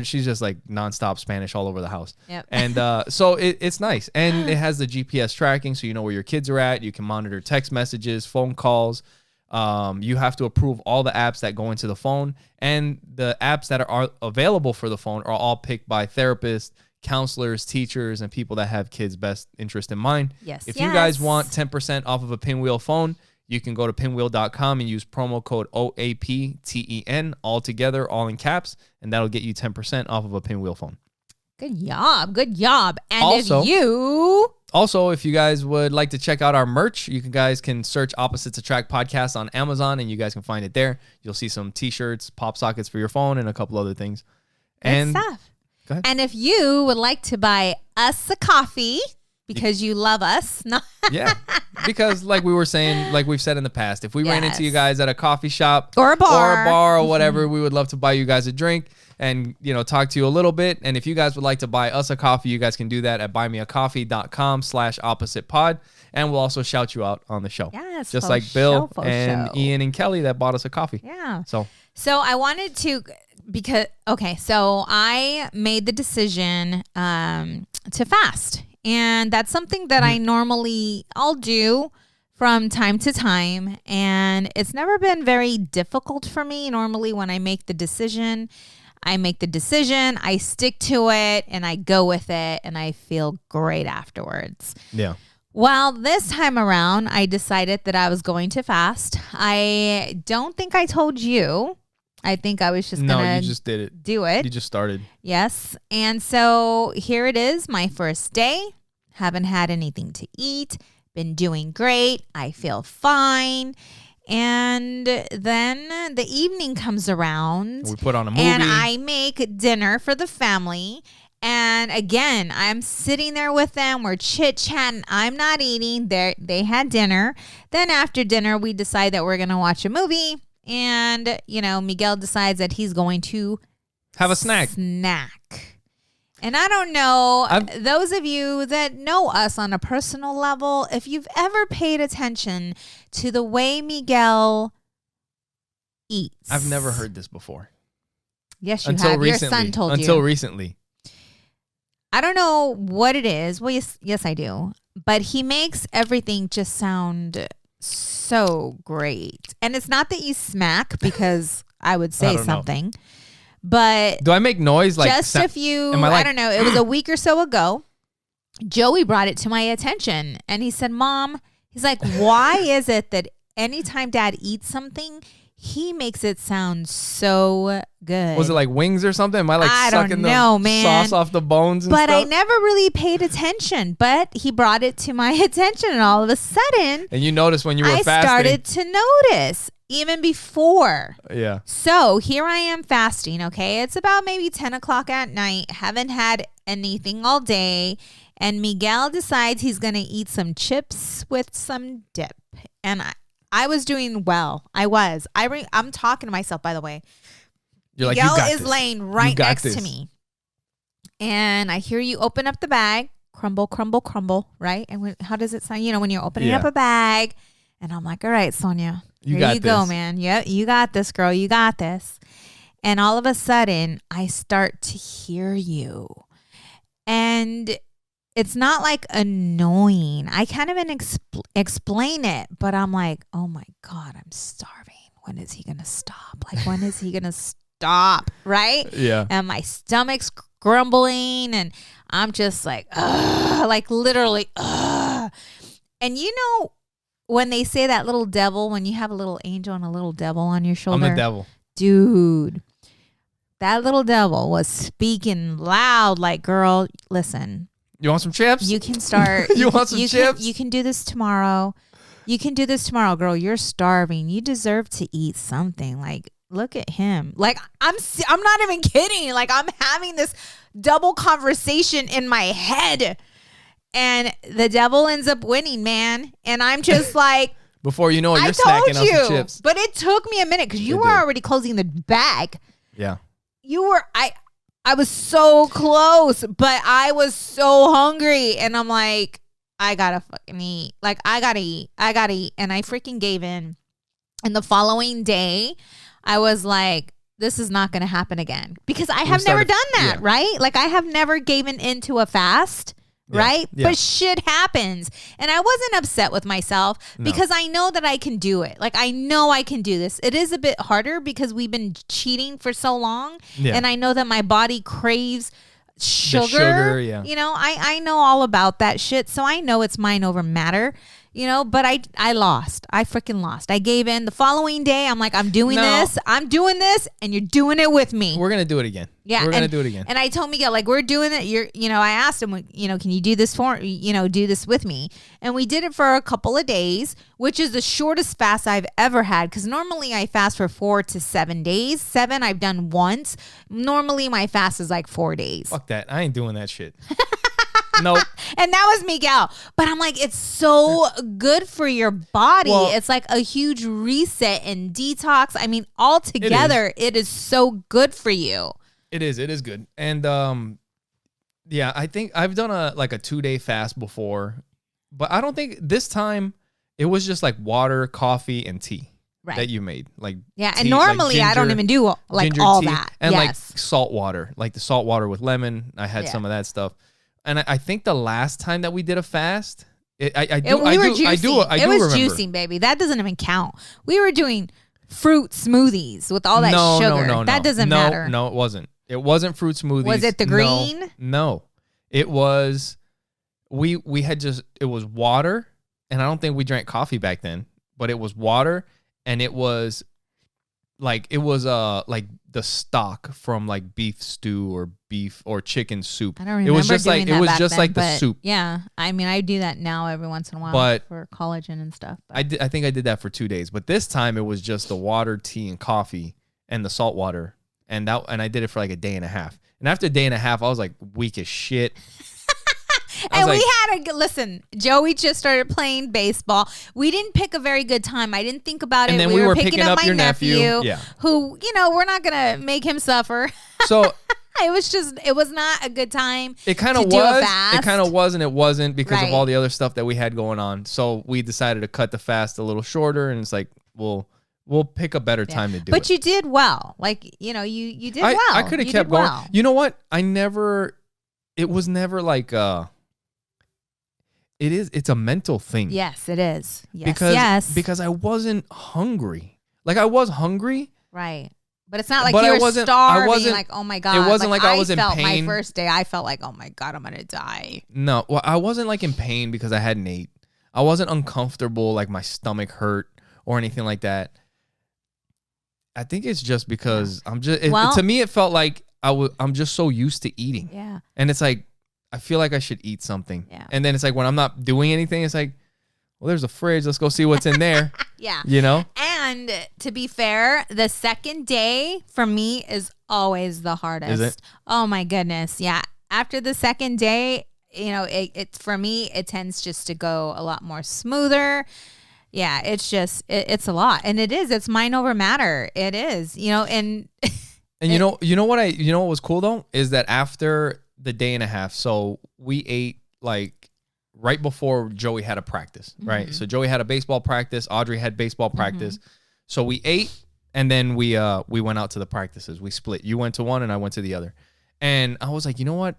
she's just like nonstop Spanish all over the house. Yep. And so it's nice. And it has the GPS tracking, so you know where your kids are at. You can monitor text messages, phone calls. You have to approve all the apps that go into the phone, and the apps that are available for the phone are all picked by therapists, counselors, teachers, and people that have kids' best interest in mind. Yes. If you guys want 10% off of a Pinwheel phone, you can go to pinwheel.com and use promo code OAPTEN, all together, all in caps, and that'll get you 10% off of a Pinwheel phone. Good job. Good job. And Also, if you guys would like to check out our merch, you guys can search Opposites Attract Podcast on Amazon, and you guys can find it there. You'll see some T-shirts, pop sockets for your phone, and a couple other things. Good stuff. Go ahead. And if you would like to buy us a coffee because you love us. Yeah, because like we were saying, like we've said in the past, if we ran into you guys at a coffee shop or a bar or whatever, we would love to buy you guys a drink and, talk to you a little bit. And if you guys would like to buy us a coffee, you guys can do that at buymeacoffee.com/oppositepod. And we'll also shout you out on the show. Yes. Just like Bill and Ian and Kelly that bought us a coffee. Yeah. So I wanted to, so I made the decision to fast. And that's something that I'll do from time to time. And it's never been very difficult for me. Normally when I make the decision, I stick to it and I go with it and I feel great afterwards. Yeah. Well, this time around, I decided that I was going to fast. I don't think I told you. I think I was just going to No, you just did it. Do it. You just started. Yes. And so here it is, my first day. Haven't had anything to eat. Been doing great. I feel fine. And then the evening comes around. We put on a movie. And I make dinner for the family. And again, I'm sitting there with them. We're chit-chatting. I'm not eating. They had dinner. Then after dinner, we decide that we're going to watch a movie. And, Miguel decides that he's going to have a snack. And I don't know, those of you that know us on a personal level, if you've ever paid attention to the way Miguel eats. I've never heard this before. Yes, you have. Your son told you. Until recently. I don't know what it is. Well, yes, I do. But he makes everything just sound so great. And it's not that you smack, because I would say something. Know. But do I make noise? Like just I don't know. It was a week or so ago. Joey brought it to my attention and he said, Mom, he's like, why is it that anytime Dad eats something, he makes it sound so good? Was it like wings or something? Am I like sucking the sauce off the bones and stuff? I never really paid attention, but he brought it to my attention and all of a sudden. And you noticed when you were fasting. I started to notice even before. Yeah. So here I am fasting, okay? It's about maybe 10 o'clock at night. Haven't had anything all day. And Miguel decides he's going to eat some chips with some dip. And I was doing well. I was. I'm talking to myself, by the way. You're like, Miguel is laying right next to me. And I hear you open up the bag. Crumble, crumble, crumble, right? And how does it sound? When you're opening up a bag. And I'm like, all right, Sonia. Here you go, man. Yep, you got this, girl. You got this. And all of a sudden, I start to hear you. And it's not like annoying. I can't even explain it. But I'm like, oh, my God, I'm starving. When is he going to stop? Like, when is he going to stop? Right? Yeah. And my stomach's grumbling. And I'm just like, ugh, like literally, ugh. And when they say that little devil, when you have a little angel and a little devil on your shoulder. I'm the devil. Dude, that little devil was speaking loud like, girl, listen. You want some chips? You can start. You want some chips? You can do this tomorrow. You can do this tomorrow, girl. You're starving. You deserve to eat something. Like, look at him. Like, I'm not even kidding. Like, I'm having this double conversation in my head. And the devil ends up winning, man. And I'm just like, before you know it, you're snacking on some chips. But it took me a minute because you were already closing the bag. Yeah. I was so close, but I was so hungry. And I'm like, I gotta fucking eat. Like, I gotta eat. And I freaking gave in. And the following day, I was like, this is not going to happen again. Because I have never done that, right? Like, I have never given into a fast. right? Yeah. But shit happens. And I wasn't upset with myself because I know that I can do it. Like, I know I can do this. It is a bit harder because we've been cheating for so long. Yeah. And I know that my body craves sugar. Yeah. You know, I know all about that shit. So I know it's mind over matter. You know, but I lost. I freaking lost. I gave in. The following day, I'm like, I'm doing this. I'm doing this, and you're doing it with me. We're gonna do it again. Yeah, we're gonna do it again. And I told Miguel, like, we're doing it. I asked him, can you do this do this with me? And we did it for a couple of days, which is the shortest fast I've ever had. Because normally I fast for 4 to 7 days. 7 I've done once. Normally my fast is like 4 days. Fuck that. I ain't doing that shit. Nope. And that was Miguel. But I'm like, it's so good for your body. Well, it's like a huge reset and detox. I mean, altogether, it is so good for you. It is. It is good. And yeah, I think I've done a 2-day fast before, but I don't think this time it was just like water, coffee, and tea that you made. Like tea, and normally I don't even do like all that. And like salt water, like the salt water with lemon. I had some of that stuff. And I think the last time that we did a fast, I do remember. Juicing, baby. That doesn't even count. We were doing fruit smoothies with all that sugar. No. That doesn't matter. No, it wasn't. It wasn't fruit smoothies. Was it the green? No. It was, we had just, it was water. And I don't think we drank coffee back then, but it was water. And it was like the stock from like beef stew or beef or chicken soup. I don't remember. It was just like the soup. Yeah, I mean, I do that now every once in a while for collagen and stuff. But. I think I did that for 2 days, but this time it was just the water, tea, and coffee, and the salt water, and I did it for like a day and a half. And after a day and a half, I was like weak as shit. And we had listen, Joey just started playing baseball. We didn't pick a very good time. I didn't think about it. And then we were picking up my nephew. Yeah. Who, we're not going to make him suffer. So it was not a good time. It kind of was. It kind of was and it wasn't because of all the other stuff that we had going on. So we decided to cut the fast a little shorter, and it's like, we'll pick a better time to do it. But you did well. Like, you did well. I could have kept going. Well. You know what? It was never like it's a mental thing. Yes, it is. Yes. Because I wasn't hungry. Like, I was hungry. Right. But it's not like you were starving, like, oh my God. It wasn't like I was in pain. My first day, I felt like, oh my God, I'm going to die. No, well, I wasn't like in pain because I hadn't ate. I wasn't uncomfortable, like my stomach hurt or anything like that. I think it's just because to me, it felt like I'm just so used to eating. Yeah. And it's like, I feel like I should eat something. Yeah. And then it's like when I'm not doing anything, it's like, well, there's a fridge. Let's go see what's in there. Yeah. And to be fair, the second day for me is always the hardest. Is it? Oh my goodness. Yeah. After the second day, it's for me, it tends just to go a lot more smoother. Yeah. It's just, it's a lot. And it's mind over matter. It is, and you know what was cool though, is that after the day and a half, so we ate like right before Joey had a practice, right? Mm-hmm. So Joey had a baseball practice, Audrey had baseball practice. Mm-hmm. So we ate, and then we went out to the practices. We split. You went to one and I went to the other. And I was like, you know what?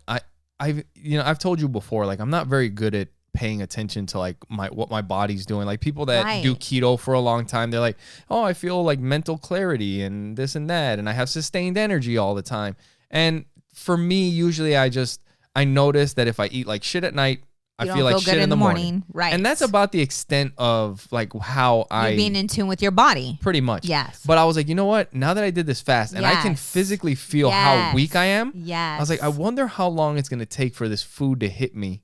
I've told you before, like, I'm not very good at paying attention to like what my body's doing. Like, people that do keto for a long time, they're like, oh, I feel like mental clarity and this and that, and I have sustained energy all the time. And for me, usually I notice that if I eat like shit at night, I feel like shit in the morning. Right. And that's about the extent of like how You're being in tune with your body. Pretty much. Yes. But I was like, you know what? Now that I did this fast and I can physically feel how weak I am. Yes. I was like, I wonder how long it's going to take for this food to hit me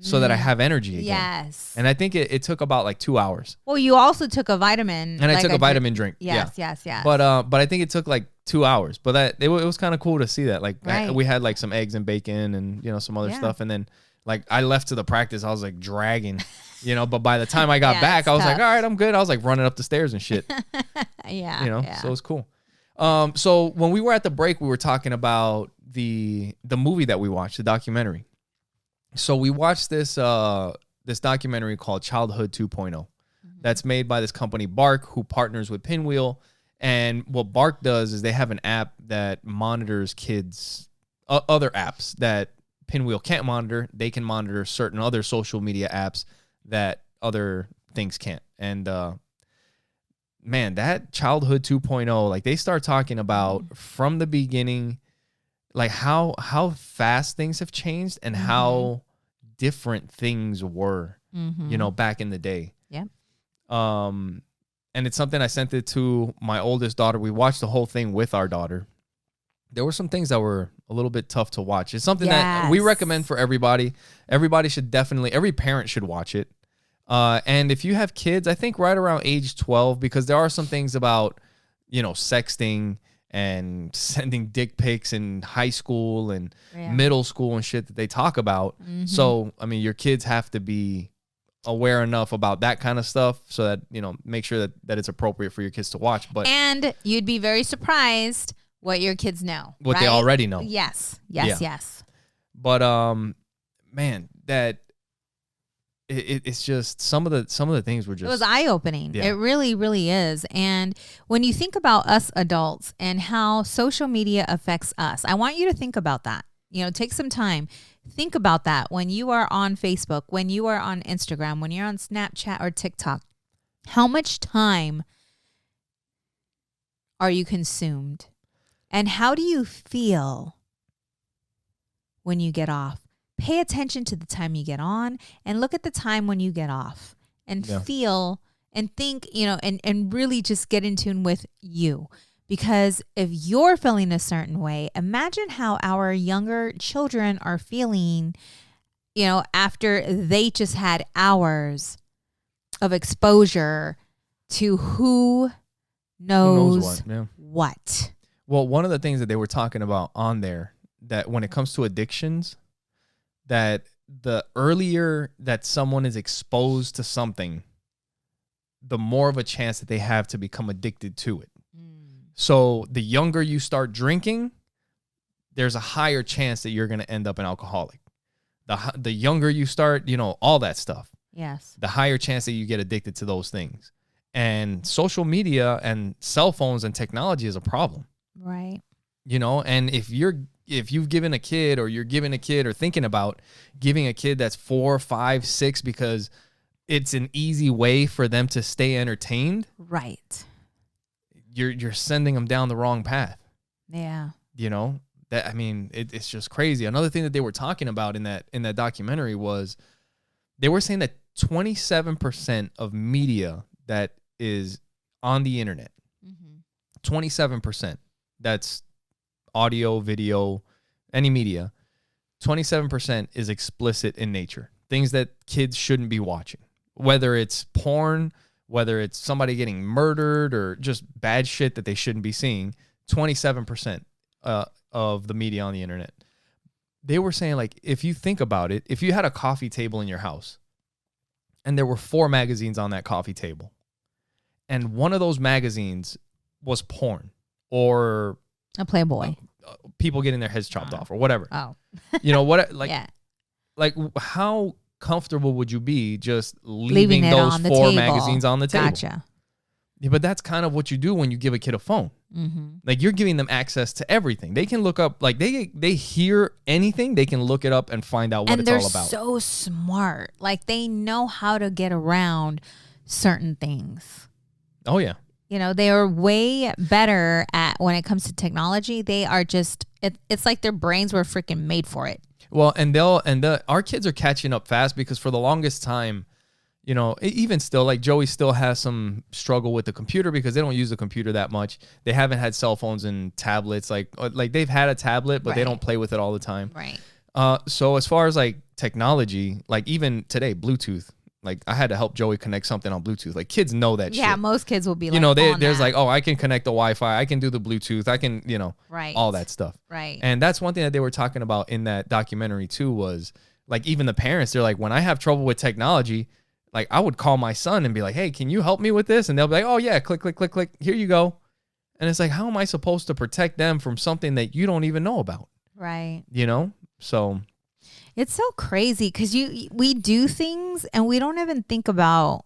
so that I have energy again. Yes. And I think it took about like 2 hours. Well, you also took a vitamin. And I took a vitamin drink. Yes. But I think it took like 2 hours. But it was kind of cool to see that. Like we had like some eggs and bacon and some other stuff. And then like I left to the practice, I was like dragging, but by the time I got back, I was like, all right, I'm good. I was like running up the stairs and shit. So it was cool. So when we were at the break, we were talking about the movie that we watched, the documentary. So we watched this documentary called Childhood 2.0 that's made by this company Bark, who partners with Pinwheel. And what Bark does is they have an app that monitors kids, other apps that Pinwheel can't monitor, they can monitor certain other social media apps that other things can't. And man, that childhood 2.0, like they start talking about from the beginning, like how fast things have changed and how different things were, you know, back in the day. Yeah. And it's something I sent it to my oldest daughter. We watched the whole thing with our daughter. There were some things that were a little bit tough to watch. It's something that we recommend for everybody. Everybody should definitely, every parent should watch it. And if you have kids, I think right around age 12, because there are some things about, you know, sexting and sending dick pics in high school and middle school and shit that they talk about. So, I mean, your kids have to be aware enough about that kind of stuff so that, you know, make sure that it's appropriate for your kids to watch. But and you'd be very surprised what your kids know. What they already know. Yes. But man, that it's just some of the things were just, it was eye-opening. Yeah. It really, really is. And when you think about us adults and how social media affects us, I want you to think about that. You know, take some time. Think about that when you are on Facebook, when you are on Instagram, when you're on Snapchat or TikTok. How much time are you consumed? And how do you feel when you get off? Pay attention to the time you get on and look at the time when you get off and feel and think, you know, and really just get in tune with you. Because if you're feeling a certain way, imagine how our younger children are feeling, you know, after they just had hours of exposure to who knows what. Well, one of the things that they were talking about on there, that when it comes to addictions, that the earlier that someone is exposed to something, the more of a chance that they have to become addicted to it. So the younger you start drinking, there's a higher chance that you're going to end up an alcoholic. The younger you start, you know, all that stuff. Yes. The higher chance that you get addicted to those things. And social media and cell phones and technology is a problem. Right. You know, and if you've given a kid, or you're giving a kid, or thinking about giving a kid that's 4, 5, 6 because it's an easy way for them to stay entertained. Right. You're sending them down the wrong path. Yeah. You know, that, I mean, it's just crazy. Another thing that they were talking about in that documentary was they were saying that 27% of media that is on the internet, 27%, that's audio, video, any media, 27% is explicit in nature. Things that kids shouldn't be watching, whether it's porn, whether it's somebody getting murdered, or just bad shit that they shouldn't be seeing. 27% of the media on the internet. They were saying, like, if you think about it, if you had a coffee table in your house and there were 4 magazines on that coffee table, and one of those magazines was porn or a Playboy, people getting their heads chopped off or whatever. Oh, you know what? Like, like how comfortable would you be just leaving those 4 magazines on the table? Gotcha. Yeah, but that's kind of what you do when you give a kid a phone. Like, you're giving them access to everything. They can look up, like, they hear anything, they can look it up and find out what it's all about. And they're so smart. Like, they know how to get around certain things. Oh, yeah. You know, they are way better at when it comes to technology. They are just, it's like their brains were freaking made for it. Well, our kids are catching up fast, because for the longest time, you know, even still, like, Joey still has some struggle with the computer because they don't use the computer that much. They haven't had cell phones and tablets. Like they've had a tablet, but they don't play with it all the time. Right. So as far as like technology, like even today, Bluetooth, like I had to help Joey connect something on Bluetooth. Like, kids know that shit. Yeah, most kids will be like, you know, there's like, oh, I can connect the Wi-Fi, I can do the Bluetooth, I can, you know, all that stuff. Right. And that's one thing that they were talking about in that documentary too, was like, even the parents, they're like, when I have trouble with technology, like, I would call my son and be like, hey, can you help me with this? And they'll be like, oh yeah, click, click, click, click, here you go. And it's like, how am I supposed to protect them from something that you don't even know about? Right. You know? So it's so crazy because we do things and we don't even think about,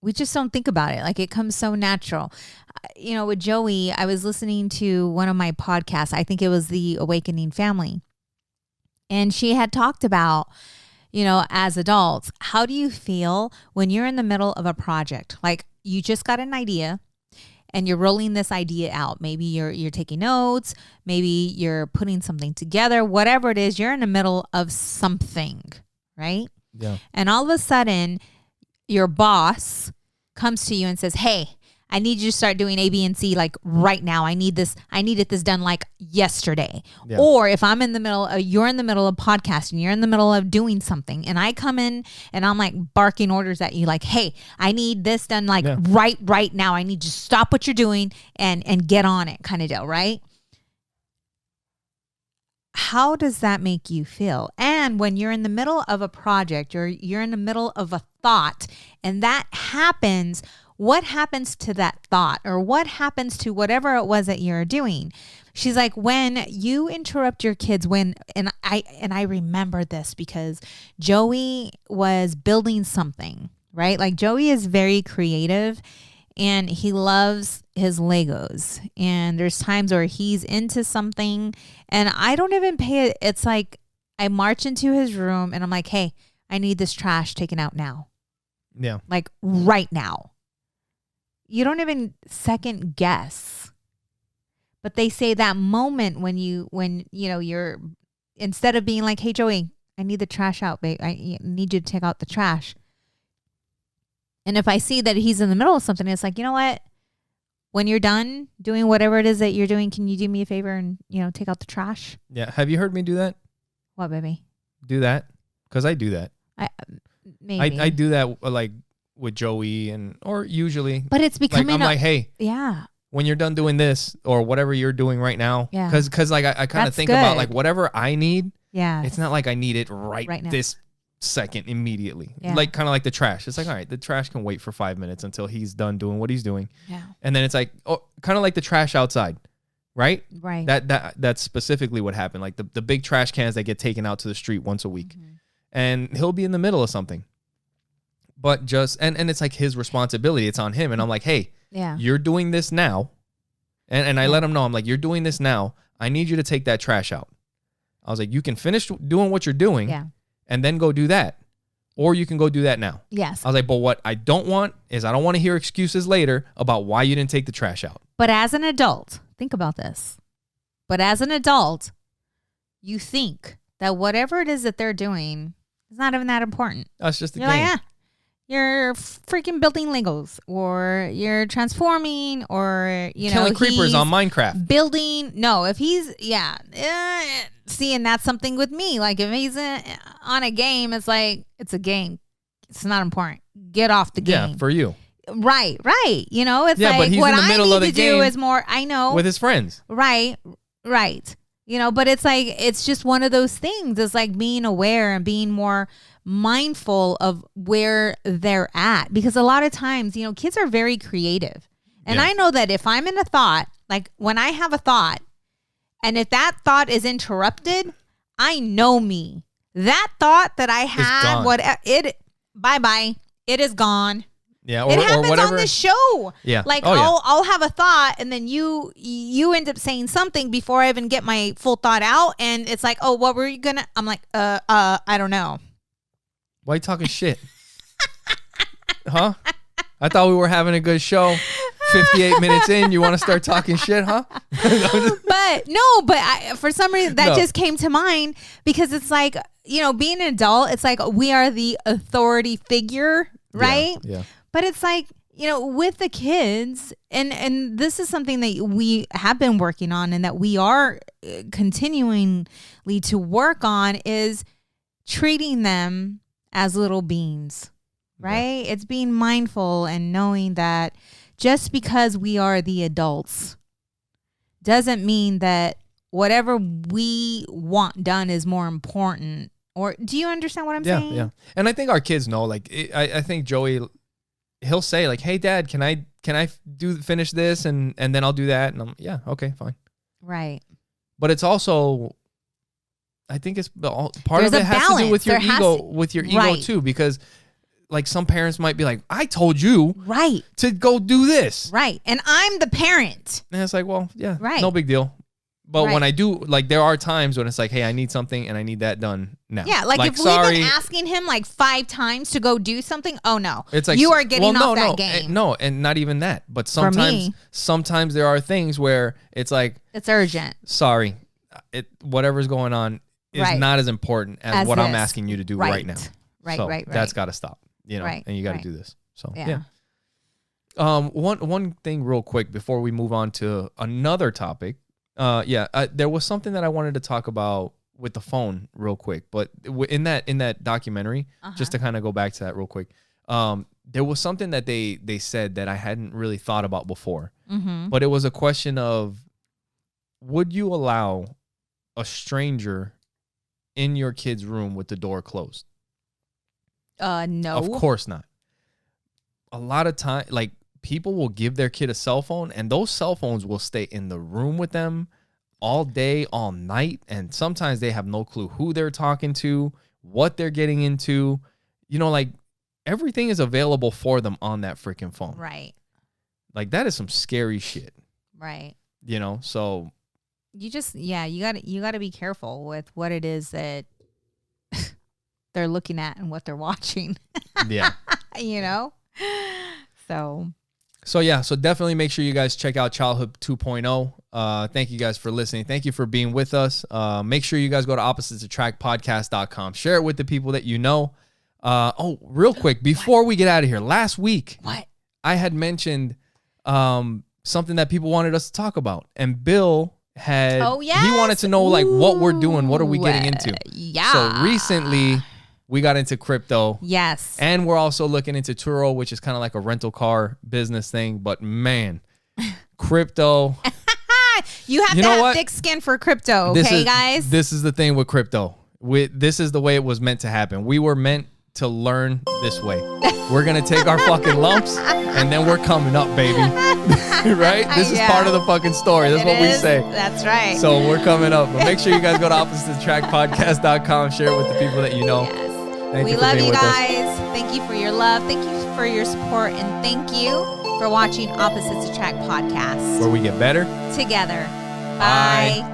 we just don't think about it. Like, it comes so natural. You know, with Joey, I was listening to one of my podcasts. I think it was the Awakening Family. And she had talked about, as adults, how do you feel when you're in the middle of a project? Like you just got an idea and you're rolling this idea out. Maybe you're taking notes, maybe you're putting something together, whatever it is, you're in the middle of something, right? Yeah. And all of a sudden your boss comes to you and says, hey, I need you to start doing A, B, and C like right now. I needed this done like yesterday. Yeah. Or if you're in the middle of podcasting, you're in the middle of doing something and I come in and I'm like barking orders at you like, hey, I need this done like right now. I need you to stop what you're doing and get on it kind of deal, right? How does that make you feel? And when you're in the middle of a project or you're in the middle of a thought and that happens, what happens to that thought or what happens to whatever it was that you're doing? She's like, when you interrupt your kids, and I remember this because Joey was building something, right? Like Joey is very creative and he loves his Legos. And there's times where he's into something and I don't even pay it. It's like I march into his room and I'm like, hey, I need this trash taken out now. Yeah. Like right now. You don't even second guess. But they say that moment when you're instead of being like, hey, Joey, I need the trash out, babe. I need you to take out the trash. And if I see that he's in the middle of something, it's like, you know what? When you're done doing whatever it is that you're doing, can you do me a favor and, take out the trash? Yeah. Have you heard me do that? What, baby? Do that? Because I do that. Maybe. I do that like with Joey or usually. But it's becoming like, I'm like, hey. Yeah. When you're done doing this or whatever you're doing right now. Yeah. Because like I kind of think good. about like whatever I need. Yeah. It's not like I need it right now. This second immediately. Yeah. Like kind of like the trash. It's like, all right, the trash can wait for 5 minutes until he's done doing what he's doing. Yeah. And then it's like, kind of like the trash outside. Right? Right. That's specifically what happened. Like the big trash cans that get taken out to the street once a week. Mm-hmm. And he'll be in the middle of something. But just and it's like his responsibility. It's on him. And I'm like, hey, you're doing this now. And I let him know. I'm like, you're doing this now. I need you to take that trash out. I was like, you can finish doing what you're doing and then go do that. Or you can go do that now. Yes. I was like, but what I don't want is I don't want to hear excuses later about why you didn't take the trash out. But as an adult, think about this. But as an adult, you think that whatever it is that they're doing is not even that important. That's just the game. Like, you're freaking building Legos or you're transforming or, killing creepers on Minecraft. Building. No, if he's, see, and that's something with me. Like if he's on a game, it's like, it's a game. It's not important. Get off the game. Yeah, for you. Right. It's like but he's what in the middle I of the need to game do is more, I know. With his friends. Right. But it's like, it's just one of those things. It's like being aware and being more mindful of where they're at. Because a lot of times, kids are very creative. And I know that if I'm in a thought, like when I have a thought, and if that thought is interrupted, I know me. That thought that I had, bye-bye. It is gone. Yeah, it happens or whatever. on the show. Yeah, like I'll have a thought, and then you end up saying something before I even get my full thought out, and it's like, oh, what were you gonna? I'm like, I don't know. Why are you talking shit? Huh? I thought we were having a good show. 58 minutes in, you want to start talking shit, huh? But for some reason that just came to mind because it's like, being an adult, it's like we are the authority figure, right? Yeah. But it's like, with the kids, and this is something that we have been working on and that we are continuingly to work on is treating them as little beings, right? Yeah. It's being mindful and knowing that just because we are the adults doesn't mean that whatever we want done is more important. Or do you understand what I'm saying? Yeah. And I think our kids know, like, I think Joey, he'll say like, hey dad, can I finish this? And then I'll do that. And I'm, yeah, okay, fine. Right. But it's also, I think it's part There's of it has balance. to do with your ego, too, because like some parents might be like, I told you to go do this. Right. And I'm the parent. And it's like, well, yeah, right. No big deal. But when I do, like, there are times when it's like, hey, I need something and I need that done now. Yeah, like if we've been asking him like 5 times to go do something, oh no, it's like you are getting off that game. No, and not even that. But sometimes there are things where it's like it's urgent. Sorry, whatever's going on is not as important as what I'm asking you to do right now. Right. That's got to stop. You know, and you got to do this. So yeah. One thing real quick before we move on to another topic. There was something that I wanted to talk about with the phone real quick, but in that documentary, just to kind of go back to that real quick, there was something that they said that I hadn't really thought about before, but it was a question of, would you allow a stranger in your kid's room with the door closed? No. Of course not. A lot of time, like, people will give their kid a cell phone, and those cell phones will stay in the room with them all day, all night. And sometimes they have no clue who they're talking to, what they're getting into. You know, like, everything is available for them on that freaking phone. Right. Like, that is some scary shit. Right. You know, so you just, you gotta be careful with what it is that they're looking at and what they're watching. Yeah. You know? So definitely make sure you guys check out Childhood 2.0. Thank you guys for listening. Thank you for being with us. Make sure you guys go to oppositesattractpodcast.com. Share it with the people that you know. Real quick, before we get out of here, last week, I had mentioned something that people wanted us to talk about. And Bill had, he wanted to know, like, what we're doing. What are we getting into? Yeah. So recently, we got into crypto. Yes. And we're also looking into Turo, which is kind of like a rental car business thing. But man, crypto. You have to have thick skin for crypto, guys? This is the thing with crypto. This is the way it was meant to happen. We were meant to learn this way. We're going to take our fucking lumps, and then we're coming up, baby. Right? This is part of the fucking story. That's what we say. That's right. So we're coming up. But make sure you guys go to oppositeattractpodcast.com. Share it with the people that you know. Yes. We love you guys. Thank you for your love. Thank you for your support. And thank you for watching Opposites Attract Podcast, where we get better together. Bye.